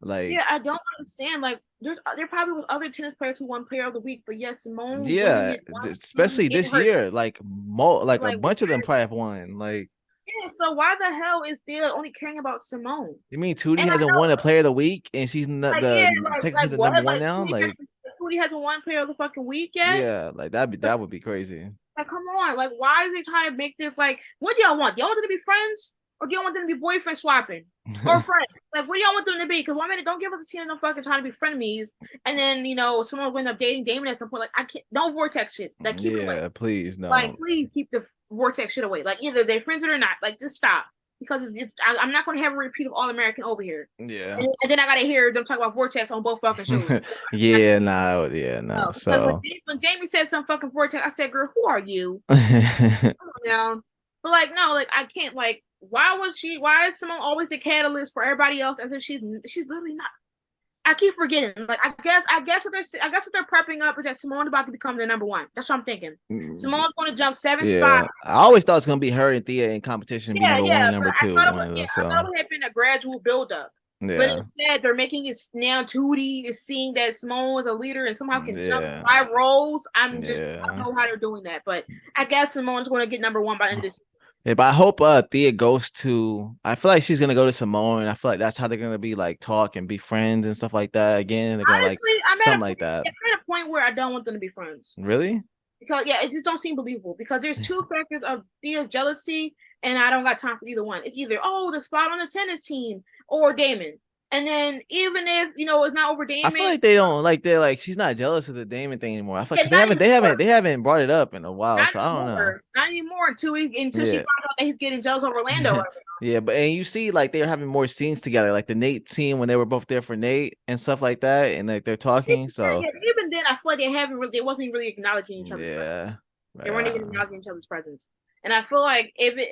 Like, Yeah, I don't understand. Like, there probably was other tennis players who won Player of the Week, but yes, Simone winning yeah, it especially gave this her year, like a like. bunch of them probably have won. Like, Yeah, so why the hell is Thea only caring about Simone? you mean Tootie And I hasn't know, won a player of the week and she's not like, yeah, the technically like the what? number one Like, now? Like, Tootie hasn't won Player of the fucking week yet. yeah, like that would be crazy. Like, come on. Like, why is they trying to make this like? What do y'all want? Do y'all want them to be friends, or do y'all want them to be boyfriend swapping, or friends? Like, what do y'all want them to be? Because one minute, don't give us a scene of them fucking trying to be frenemies, and then someone will end up dating Damon at some point. Like, I can't. No vortex shit. Like, keep it away. Yeah, please Like, no. please keep the vortex shit away. Like, either they're friends or not. Like, just stop. Because I'm not going to have a repeat of All American over here. Yeah. And then I got to hear them talk about vortex on both fucking shows. Yeah, no, yeah, no. No, because So when Jamie said some fucking vortex, I said, "Girl, who are you?" yeah, You know, but like, no, like I can't. Like, why was she? Why is Simone always the catalyst for everybody else? As if she's literally not. I keep forgetting. Like, I guess what they're prepping up is that Simone's about to become the number one. That's what I'm thinking. Simone's going to jump 7 spots. I always thought it was gonna be her and Thea in competition, be Yeah, number one yeah, and but number I two, thought it one was of yeah, those. I So thought it had been a gradual build up. But yeah, instead, they're making it now. Tootie is seeing that Simone was a leader and somehow can jump yeah, 5 roles. I yeah. don't know how they're doing that, but I guess Simone's going to get number one by the end of this. Yeah, but I hope Thea goes to. I feel like she's gonna go to Simone, and I feel like that's how they're gonna be like talk and be friends and stuff like that. Again, they're gonna like Honestly, something like that. I'm at a point where I don't want them to be friends Really? because yeah, it just don't seem believable because there's two factors of Thea's jealousy, and I don't got time for either one. It's either the spot on the tennis team or Damon, and then even if it's not over I feel Damon, like they don't like they're like she's not jealous of the Damon thing anymore. I feel yeah, because not anymore. they haven't brought it up in a while, Not so I don't know. anymore. Not anymore until she Yeah. found out that he's getting jealous of Orlando right Yeah, but and you see like they're having more scenes together, like the Nate scene when they were both there for Nate and stuff like that, and like they're talking. So Yeah, even then, I feel like they wasn't really acknowledging each other's presence. yeah, They weren't even yeah, acknowledging each other's presence. And I feel like even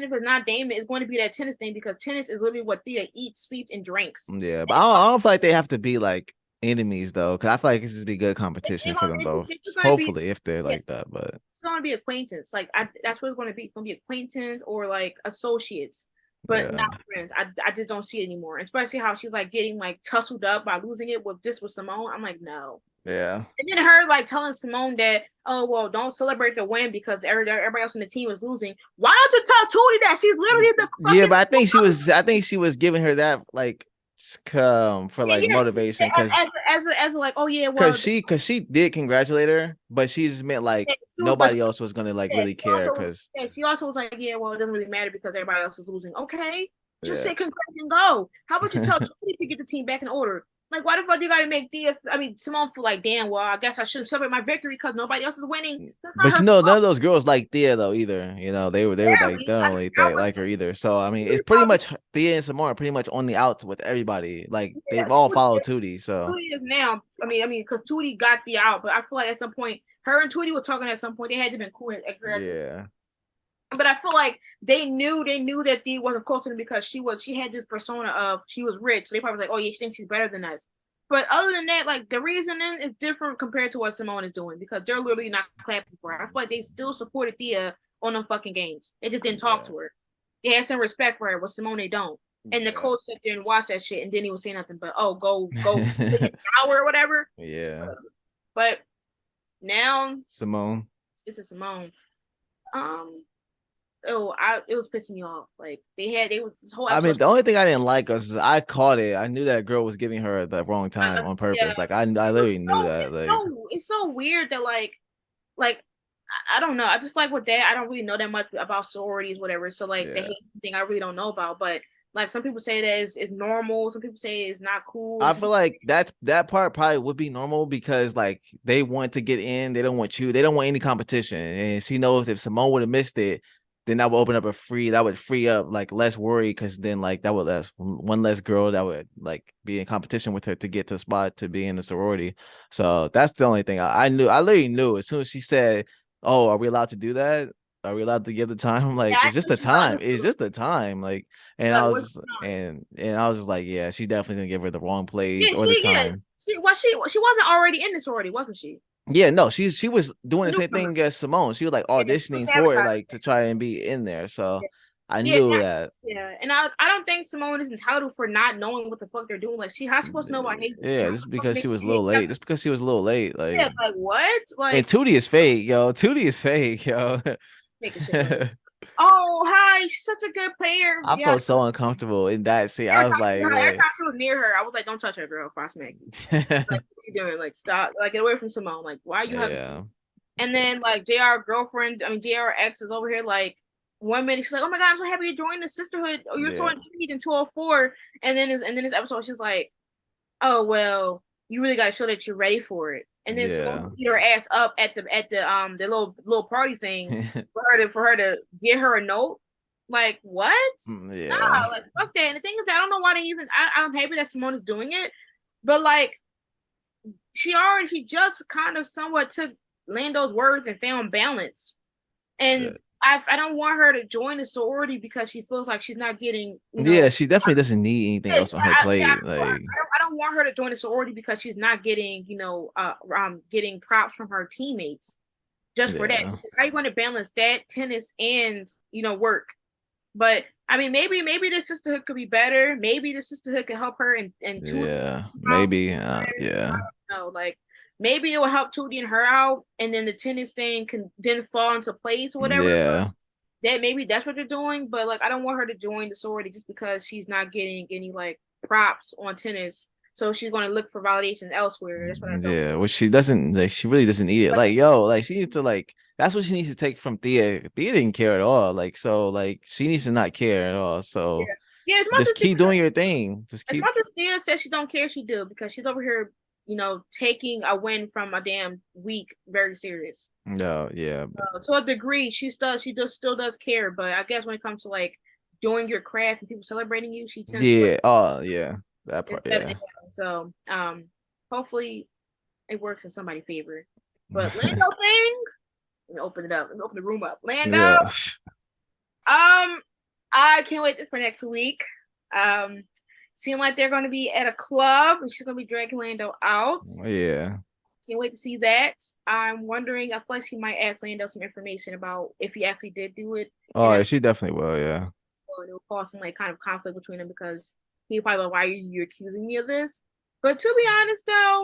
if it's not Damon, it's going to be that tennis thing because tennis is literally what Thea eats, sleeps, and drinks. yeah. But And I don't feel like they have to be like enemies though, because I feel like it's just be good competition for them both. it's going to be Hopefully, if they're yeah, like that, but it's going to be acquaintance. Like that's what it's going to be. It's going to be acquaintance or like associates, but yeah, not friends. I just don't see it anymore. Especially how she's like getting like tussled up by losing it with Simone. I'm like, no. yeah. And then her like telling Simone that, oh well, don't celebrate the win because everybody else in the team is losing. Why don't you tell Tootie that she's literally the Yeah, fucking but I think she was giving her that like for like yeah, motivation as like, oh yeah, well cause she did congratulate her, but she just meant like but nobody else was gonna like really care because she also was like, yeah, well, it doesn't really matter because everybody else is losing. Okay, just yeah. say congrats and go. How about you tell Tootie to get the team back in order? Like, why the fuck you gotta make Simone feel like, damn, well, I guess I shouldn't celebrate my victory because nobody else is winning. That's not But her none fault. of those girls like Thea though either. They were like they Barely. don't really like her either. So I mean, it's pretty Probably, much Thea and Simone are pretty much on the outs with everybody. Like yeah, they've all followed Tootie. So Tootie is now. Because Tootie got the out, but I feel like at some point, her and Tootie were talking at some point. They had to been cool at graduate. yeah, But I feel like they knew that Thea wasn't close to them because she had this persona of she was rich. So they probably was like, oh yeah, she thinks she's better than us. But other than that, like the reasoning is different compared to what Simone is doing because they're literally not clapping for her. I feel like they still supported Thea on them fucking games. They just didn't talk yeah, to her. They had some respect for her, but Simone they don't. And the yeah, coach sat there and watched that shit and didn't even say nothing. But go take a shower or whatever. yeah. But now Simone. it's a Simone. Um, it was pissing me off. Like they was this whole I mean, episode. the only thing I didn't like was I caught it. I knew that girl was giving her the wrong time on Yeah, purpose. Like I literally knew that. Like it's so weird that like I don't know. I just feel like with that I don't really know that much about sororities, whatever. So like the yeah. hate thing I really don't know about. But like some people say that is normal. Some people say it's not cool. I And some feel people, like that part probably would be normal because like they want to get in, they don't want you, they don't want any competition. And she knows if Simone would have missed it, then that would open up that would free up like less worry because then like that would less one less girl that would like be in competition with her to get to the spot to be in the sorority. So that's the only thing I knew. I literally knew as soon as she said, "Oh, are we allowed to do that? Are we allowed to give the time?" I'm Yeah, like, I it's just knew the she was time. like, It's just the time. Like, and I like was what's just going on? and I was just like, yeah, she's definitely gonna give her the wrong place Yeah, or the yeah. time. She wasn't already in the sorority, wasn't she? Yeah, no, she was doing A the same newcomer. thing as Simone. She was like Yeah, she was auditioning for it, advertising. like to try and be in there. So I Yeah, knew that. yeah, and I don't think Simone is entitled for not knowing what the fuck they're doing. Like, how she supposed to know about hazing? And Yeah, how just she supposed to because make she was a a hit? little late. Just because she was a little late. Yeah, Like, like what? and Like Tootie is fake, yo. Tootie is fake, yo. making shit up. Oh, hi, she's such a good player. I Yeah, felt so uncomfortable in that scene. I every was time, like, every wait. time she was near her, I was like, "Don't touch her, girl. If I smack you, like, what are you doing? Like, stop. Like, get away from Simone. Like, why are you hugging?" Yeah. And then like JR girlfriend, I mean JR ex is over here like 1 minute she's like, "Oh my god, I'm so happy you joined the sisterhood. Oh, you're so Yeah. intrigued in 204." And then this episode she's like, "Oh well, you really got to show that you're ready for it." And then Simone Yeah. beat her ass up at the little party thing for her to get her a note. Like what? Nah, Yeah. like fuck that. And the thing is that I don't know why they even. I'm happy that Simone is doing it, but like she just kind of somewhat took Lando's words and found balance. And I don't want her to join the sorority because she feels like she's not getting, Yeah, she definitely doesn't need anything yeah, else on her plate. Like, I don't want her to join the sorority because she's not getting, getting props from her teammates just for that. yeah. How are you going to balance that tennis and work? But I mean, maybe the sisterhood could be better. Maybe the sisterhood could help her and Tootie Yeah. out. Maybe. I Yeah. don't know, like maybe it will help Tootie and her out, and then the tennis thing can then fall into place or whatever. Yeah. That maybe that's what they're doing, but like I don't want her to join the sorority just because she's not getting any like props on tennis. So she's going to look for validation elsewhere. That's what I don't. Yeah, which she doesn't like. She really doesn't need it. But Like, yo, like she needs to like. That's what she needs to take from Thea. Thea didn't care at all. Like, so like she needs to not care at all. yeah, So yeah. As much just as keep doing your thing. Just as keep. much as Thea says she don't care, she do because she's over here, taking a win from a damn week very serious. No, yeah, To a degree, still does care, but I guess when it comes to like doing your craft and people celebrating you, she tends to like yeah. Oh, yeah. That part. instead. Yeah. So hopefully it works in somebody's favor. But Lando thing, let me open it up. Let me open the room up. Lando, Yeah. I can't wait for next week. Um, seem like they're going to be at a club, and she's going to be dragging Lando out. Yeah. Can't wait to see that. I'm wondering. I feel like she might ask Lando some information about if he actually did do it, and Oh, then yeah. She definitely will. Yeah. it will cause some like kind of conflict between them because he probably like, why are you accusing me of this? But to be honest, though,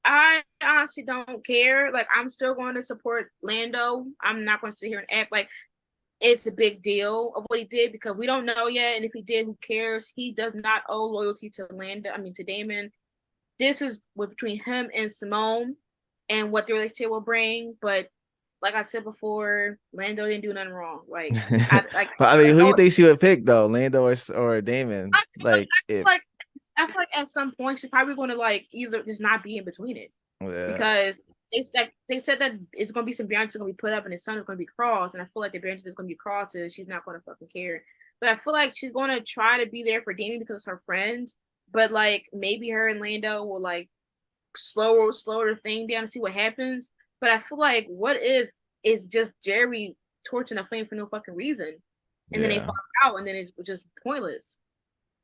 I honestly don't care. Like, I'm still going to support Lando. I'm not going to sit here and act like it's a big deal of what he did because we don't know yet. And if he did, who cares? He does not owe loyalty to Lando. I mean, to Damon. This is between him and Simone and what the relationship will bring. But like I said before, Lando didn't do nothing wrong. Like, I like. But I mean, who you think she would pick though, Lando or Damon? I Like, feel if like I feel like at some point she's probably going to like either just not be in between it yeah, because they said that it's going to be some boundaries going to be put up and his son is going to be crossed, and I feel like the boundaries is going to be crossed, and she's not going to fucking care. But I feel like she's going to try to be there for Damien because it's her friend. But like maybe her and Lando will like slow the thing down and see what happens. But I feel like what if it's just Jerry torching a flame for no fucking reason, and then they yeah, fall out, and then it's just pointless.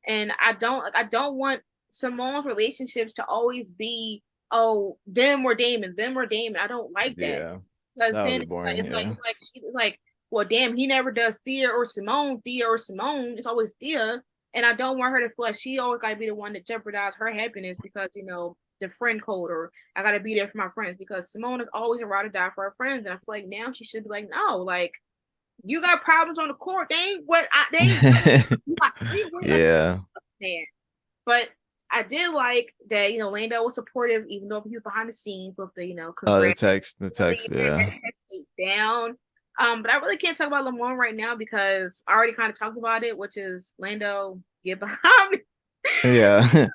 And I don't want Simone's relationships to always be them or Damon. I don't like that yeah. because That would then be boring. Yeah, she's like, well, damn, he never does Thea or Simone. It's always Thea, and I don't want her to feel like she always got to be the one that jeopardize her happiness because the friend code or I got to be there for my friends because Simone is always a ride or die for her friends, and I feel like now she should be like, no, like you got problems on the court. They ain't you got sleep. You let yeah. man. But I did like that, Lando was supportive, even though he was behind the scenes with Oh, congrats. the text. Yeah. Down. But I really can't talk about Lamar right now because I already kind of talked about it, which is Lando get behind me. Yeah.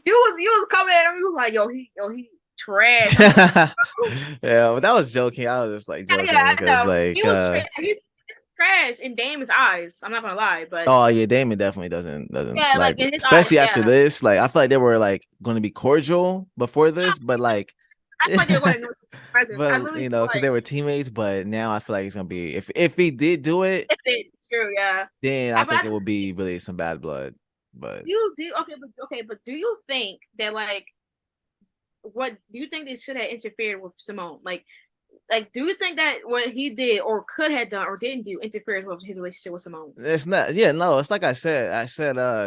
You was coming at him, you was like, he trash. Yeah, but that was joking. I was just like Yeah, joking I because know. like He was trash. trash in Damon's eyes. I'm not gonna lie, but Oh yeah, Damon definitely doesn't yeah, like, like in his eyes, especially yeah. after this. Like I feel like they were like going to be cordial before this, but like, I feel like they're going to presence. I but literally you feel know, because like they were teammates. But now I feel like he's gonna be, if he did do it, if it's true, yeah. then I But think it would be really some bad blood. But you do okay, but do you think that like what do you think they should have interfered with Simone? Like, do you think that what he did or could have done or didn't do interfered with his relationship with Simone? it's not, yeah, no, it's like I said,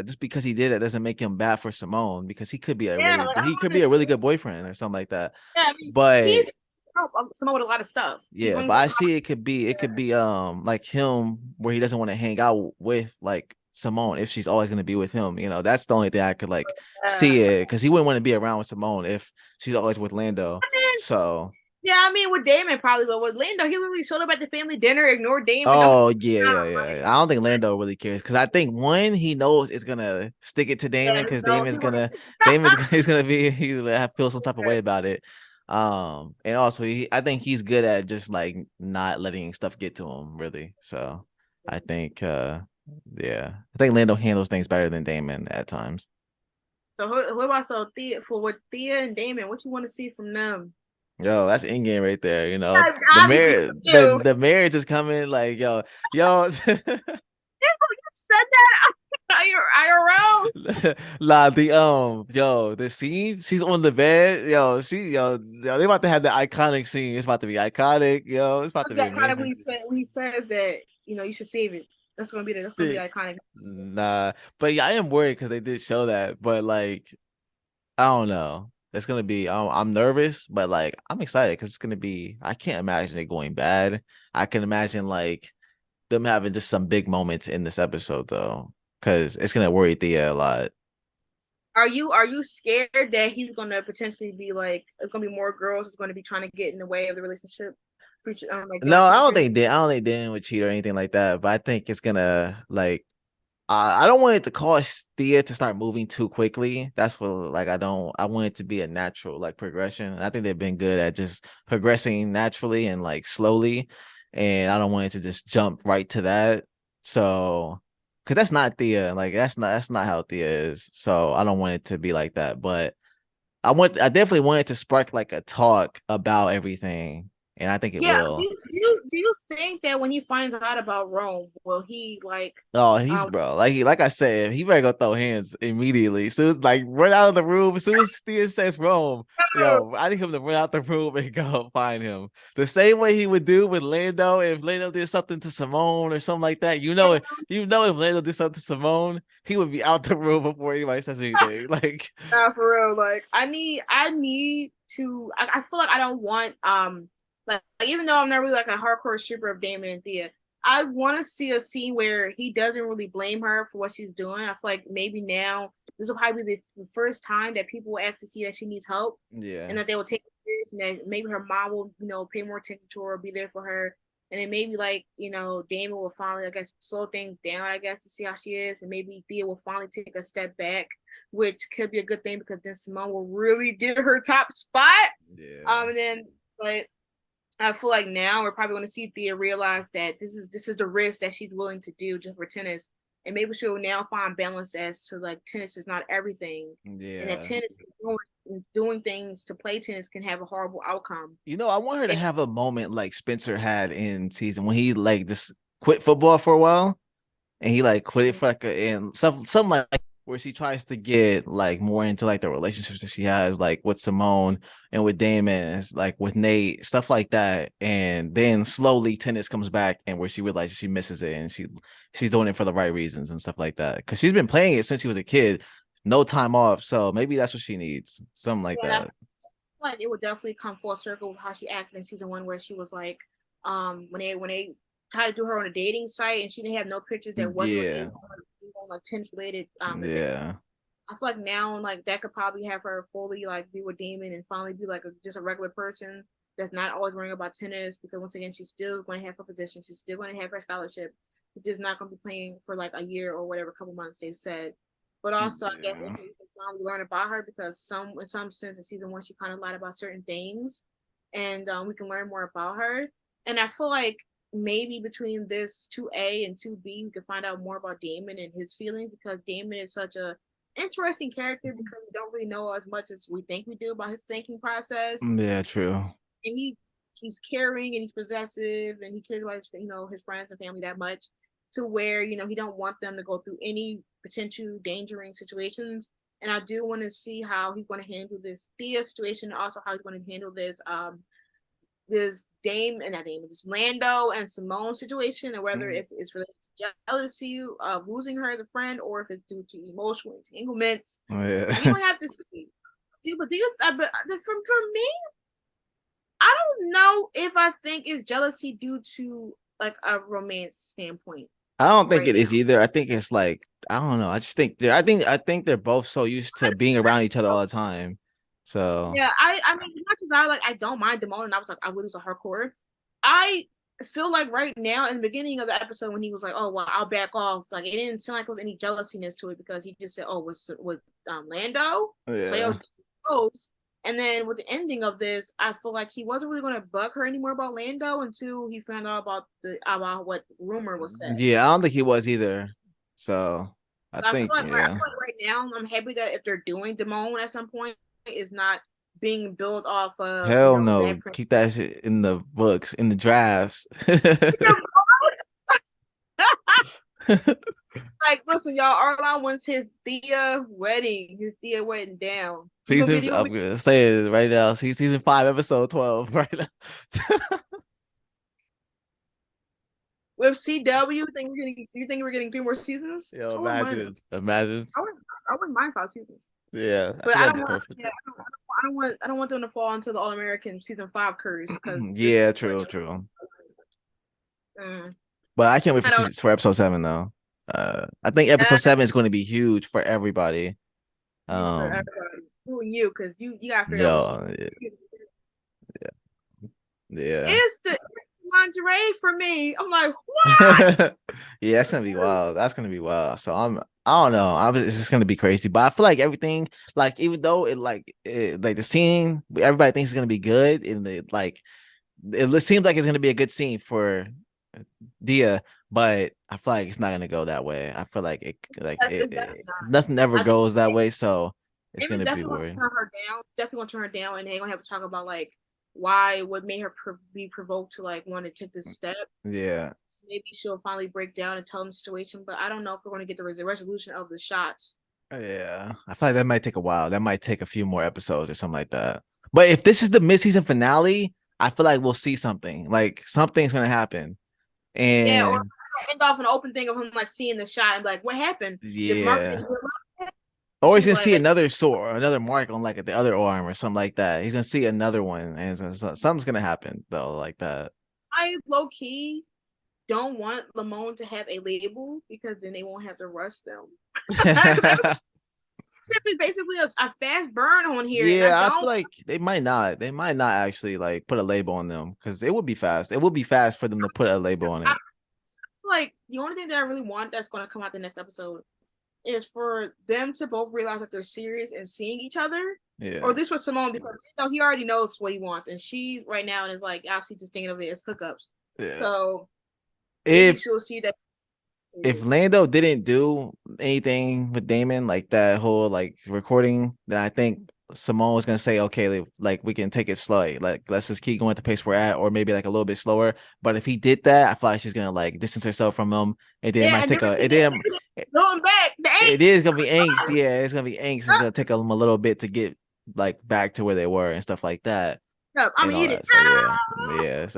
just because he did it doesn't make him bad for Simone, because Yeah, like I he don't could be a understand. really good boyfriend or something like that. Yeah, I mean, But he's helped Simone with a lot of stuff. He's yeah, going but to I see it could be like him where he doesn't want to hang out with like Simone if she's always gonna be with him. You know, that's the only thing I could like see it, because he wouldn't want to be around with Simone if she's always with Lando. I mean, So yeah, I mean with Damon probably, but with Lando, he literally showed up at the family dinner, ignored Damon the whole oh time. yeah. I don't think Lando really cares, because I think one, he knows it's gonna stick it to Damon, Yeah, because no, he He's gonna be, he's gonna have feel some type of way about it. And also I think he's good at just like not letting stuff get to him really. So I think yeah, I think Lando handles things better than Damon at times. So what about Thea for what Thea and Damon? What you want to see from them? Yo, that's in game right there. You know, Obviously, you. the marriage is coming. Like yo, You said that IRL. Nah, yo, the scene, she's on the bed, they about to have the iconic scene. It's about to be iconic, yo. It's about to be That kind of amazing. when he says that you should save it. That's gonna be iconic. Nah, but yeah, I am worried because they did show that, but like, I don't know. It's gonna be. I'm nervous, but like, I'm excited because it's gonna be. I can't imagine it going bad. I can imagine like them having just some big moments in this episode though, because it's gonna worry Thea a lot. Are you scared that he's gonna potentially be like it's gonna be more girls that's gonna be trying to get in the way of the relationship, future like No, future? I don't think Dan would cheat or anything like that. But I think it's gonna like I don't want it to cause Thea to start moving too quickly. That's what like I want it to be a natural like progression. And I think they've been good at just progressing naturally and like slowly. And I don't want it to just jump right to that. So because that's not Thea. Like that's not how Thea is. So I don't want it to be like that. But I definitely want it to spark like a talk about everything. And I think it Yeah. will. Do you think that when he finds out about Rome, will he like Oh, he's um bro. Like I said, he better go throw hands immediately. So it's like run out of the room. As soon as Steven says Rome, yo, I need him to run out the room and go find him. The same way he would do with Lando if Lando did something to Simone or something like that. You know if Lando did something to Simone, he would be out the room before anybody says anything. Like nah, for real, like I need to I feel like I don't want like even though I'm not really like a hardcore shipper of Damon and Thea, I want to see a scene where he doesn't really blame her for what she's doing. I feel like maybe now this will probably be the first time that people will actually see that she needs help yeah. and that they will take it serious and that maybe her mom will, pay more attention to her, be there for her. And then maybe like, Damon will finally, I guess, slow things down, I guess, to see how she is. And maybe Thea will finally take a step back, which could be a good thing because then Simone will really get her top spot. Yeah. And then, but I feel like now we're probably going to see Thea realize that this is the risk that she's willing to do just for tennis, and maybe she'll now find balance as to like tennis is not everything, and that Yeah. tennis doing things to play tennis can have a horrible outcome. You know, I want her to And have a moment like Spencer had in season when he like just quit football for a while, and he like quit it for like and something like where she tries to get like more into like the relationships that she has like with Simone and with Damon, like with Nate, stuff like that. And then slowly tennis comes back, and where she realizes she misses it, and she's doing it for the right reasons and stuff like that. Because she's been playing it since she was a kid, no time off. So maybe that's what she needs, something like I that. like it would definitely come full circle with how she acted in season one, where she was like, when they tried to do her on a dating site and she didn't have no pictures that wasn't related Yeah, on like tennis related event. yeah, I feel like now like that could probably have her fully like be with Damon and finally be like just a regular person that's not always worrying about tennis because once again she's still going to have her position, she's still going to have her scholarship, she's just not going to be playing for like a year or whatever couple months they said. But also I guess we yeah. can finally learn about her because in some sense in season one she kind of lied about certain things, and we can learn more about her. And I feel like maybe between this 2A and 2B, we can find out more about Damon and his feelings because Damon is such a interesting character because we don't really know as much as we think we do about his thinking process. Yeah, true. And he's caring and he's possessive and he cares about his his friends and family that much to where he don't want them to go through any potential endangering situations. And I do want to see how he's going to handle this Thea situation, and also how he's going to handle this Dame and not Dame, this Lando and Simone situation, and whether if it's related to jealousy of losing her as a friend or if it's due to emotional entanglements. Oh, yeah. We don't have to see. But from me, I don't know if I think it's jealousy due to like a romance standpoint I don't think right it is now. either. I think it's like I don't know. I just think I think they're both so used to being around each other all the time. So Yeah, I mean, as much as I don't mind Damone, and I would lose a hardcore. I feel like right now in the beginning of the episode when he was like, "Oh well, I'll back off," like it didn't sound like there was any jealousiness to it because he just said, "Oh, with Lando," so he yeah. was close. And then with the ending of this, I feel like he wasn't really going to bug her anymore about Lando until he found out about what rumor was said. Yeah, I don't think he was either. So I So I feel think like yeah. right now, I'm happy that if they're doing Damone at some point, is not being built off of Hell no. that prince. Keep that shit in the books, in the drafts. Like, listen, y'all, Arlon wants his Thea wedding down. Season You gonna I'm be gonna say it right now. Season 5, episode 12, right now. with CW. You think we're getting 3 more seasons? Yo, I wouldn't mind. imagine. Imagine. I wouldn't mind 5 seasons, Yeah, I but think I that'd don't be want. perfect. Yeah, I don't want them to fall into the All American season 5 curse because this Yeah, right true, true. now. But I can't wait for I don't. episode 7 though. I think episode Uh, 7 is going to be huge for everybody. huge for Um, everybody, including you, because you gotta figure out what she. yo, yeah. It's the lingerie for me. I'm like, what? Yeah, that's gonna be wild. That's gonna be wild. So I don't know. It's just gonna be crazy. But I feel like everything, like even though like the scene, everybody thinks it's gonna be good, and it seems like it's gonna be a good scene for Dia, but I feel like it's not gonna go that way. I feel like It's definitely nothing ever not. I think goes that way, so it's Amy gonna be definitely want to weird. turn her down. Definitely want to turn her down, and they're gonna have to talk about like why, what made her be provoked to like want to take this step. Yeah. Maybe she'll finally break down and tell them the situation, but I don't know if we're going to get the resolution of the shots. Yeah, I feel like that might take a while. That might take a few more episodes or something like that. But if this is the mid-season finale, I feel like we'll see something. Like something's gonna happen. Yeah, or And end off an open thing of him like seeing the shot and be like, what happened? Did Mark yeah. did he Or he's She's gonna see like, another sore, another mark on like the other arm or something like that. He's gonna see another one, and something's gonna happen though, like that. I low key don't want Lamone to have a label because then they won't have to rush them. Tip is basically a fast burn on here, and I Yeah, I feel don't. like they might not actually like put a label on them because it would be fast. It would be fast for them to put a label on I it. feel like the only thing that I really want that's going to come out the next episode is for them to both realize that they're serious and seeing each other. Or Yeah. this was Simone because he already knows what he wants, and she right now is like absolutely just thinking of it as hookups. Yeah. So maybe If she'll see that. if Lando didn't do anything with Damon, like that whole like recording, then I think Simone was gonna say, okay, like we can take it slow, like let's just keep going at the pace we're at, or maybe like a little bit slower. But if he did that, I feel like she's gonna like distance herself from him, and then it Yeah, might and then take a, it then going back the it angst. is gonna be angst. Yeah, it's gonna be angst. It's gonna take them a little bit to get like back to where they were and stuff like that I'm and gonna all eat it. that. So yeah, yes.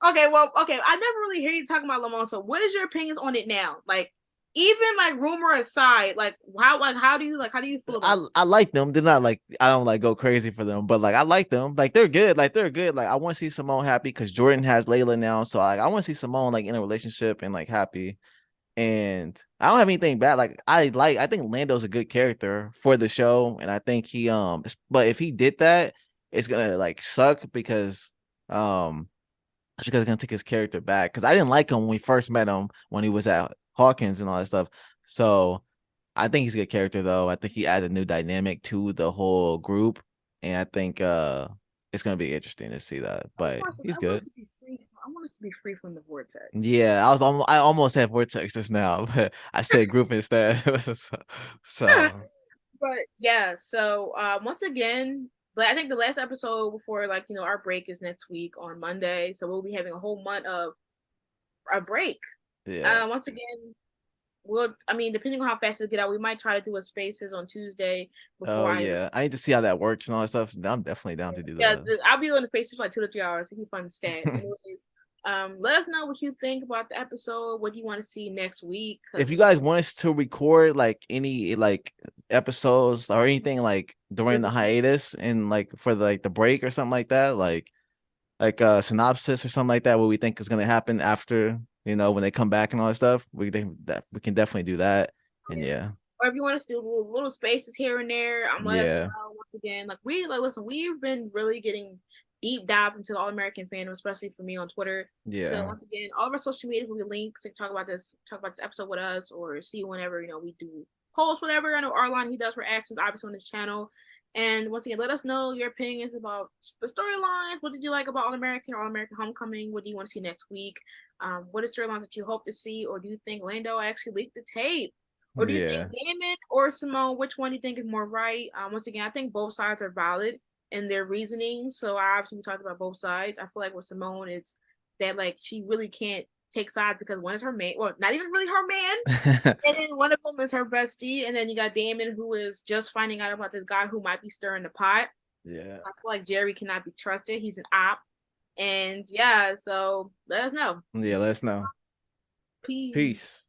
Okay, well, okay. I never really hear you talking about Lamont. So, what is your opinions on it now? Like, even like rumor aside, how do you feel about I like them. They're not like I don't like go crazy for them, but like I like them. Like they're good. Like they're good. Like I want to see Simone happy because Jordan has Layla now. So like I want to see Simone like in a relationship and like happy. And I don't have anything bad. Like I think Lando's a good character for the show, and I think but if he did that, it's gonna like suck because because it's gonna take his character back. Because I didn't like him when we first met him when he was at Hawkins and all that stuff. So I think he's a good character though. I think he adds a new dynamic to the whole group, and I think it's gonna be interesting to see that. I But want he's I want good. to be free. I wants to be free from the vortex. Yeah, I almost said vortex just now, but I said group instead. so, so But yeah, so once again, but I think the last episode before like our break is next week on Monday, so we'll be having a whole month of a break. yeah. Once again, we'll I mean depending on how fast it get out, we might try to do a spaces on Tuesday before Oh I yeah. I need to see how that works and all that stuff. I'm definitely down to do yeah, that. I'll be on the spaces for like 2 to 3 hours. It'll be fun stat. Anyways, let us know what you think about the episode. What do you want to see next week? Because If you guys want us to record like any like episodes or anything like during the review. hiatus and like for the break or something like a synopsis or something like that, what we think is gonna happen after, when they come back and all that stuff, we think that we can definitely do that. And yeah. Or if you want us to do little spaces here and there, let us Yeah. know once again. Listen, we've been really getting deep dives into the All American fandom, especially for me on Twitter. So Yeah. once again, all of our social media will be linked to talk about this episode with us, or see whenever we do post whatever. I know Arlon he does reactions obviously on his channel. And once again, let us know your opinions about the storylines. What did you like about All American or All American Homecoming? What do you want to see next week? What are storylines that you hope to see, or do you think Lando actually leaked the tape? Or do you think Yeah. Damon or Simone, which one do you think is more right? Once again, I think both sides are valid in their reasoning. So obviously we talked about both sides. I feel like with Simone, it's that like she really can't take sides because one is her man, well, not even really her man, and then one of them is her bestie, and then you got Damon who is just finding out about this guy who might be stirring the pot. Yeah. I feel like Jerry cannot be trusted. He's an op, and yeah. So let us know. Yeah, let us know. Peace. Peace.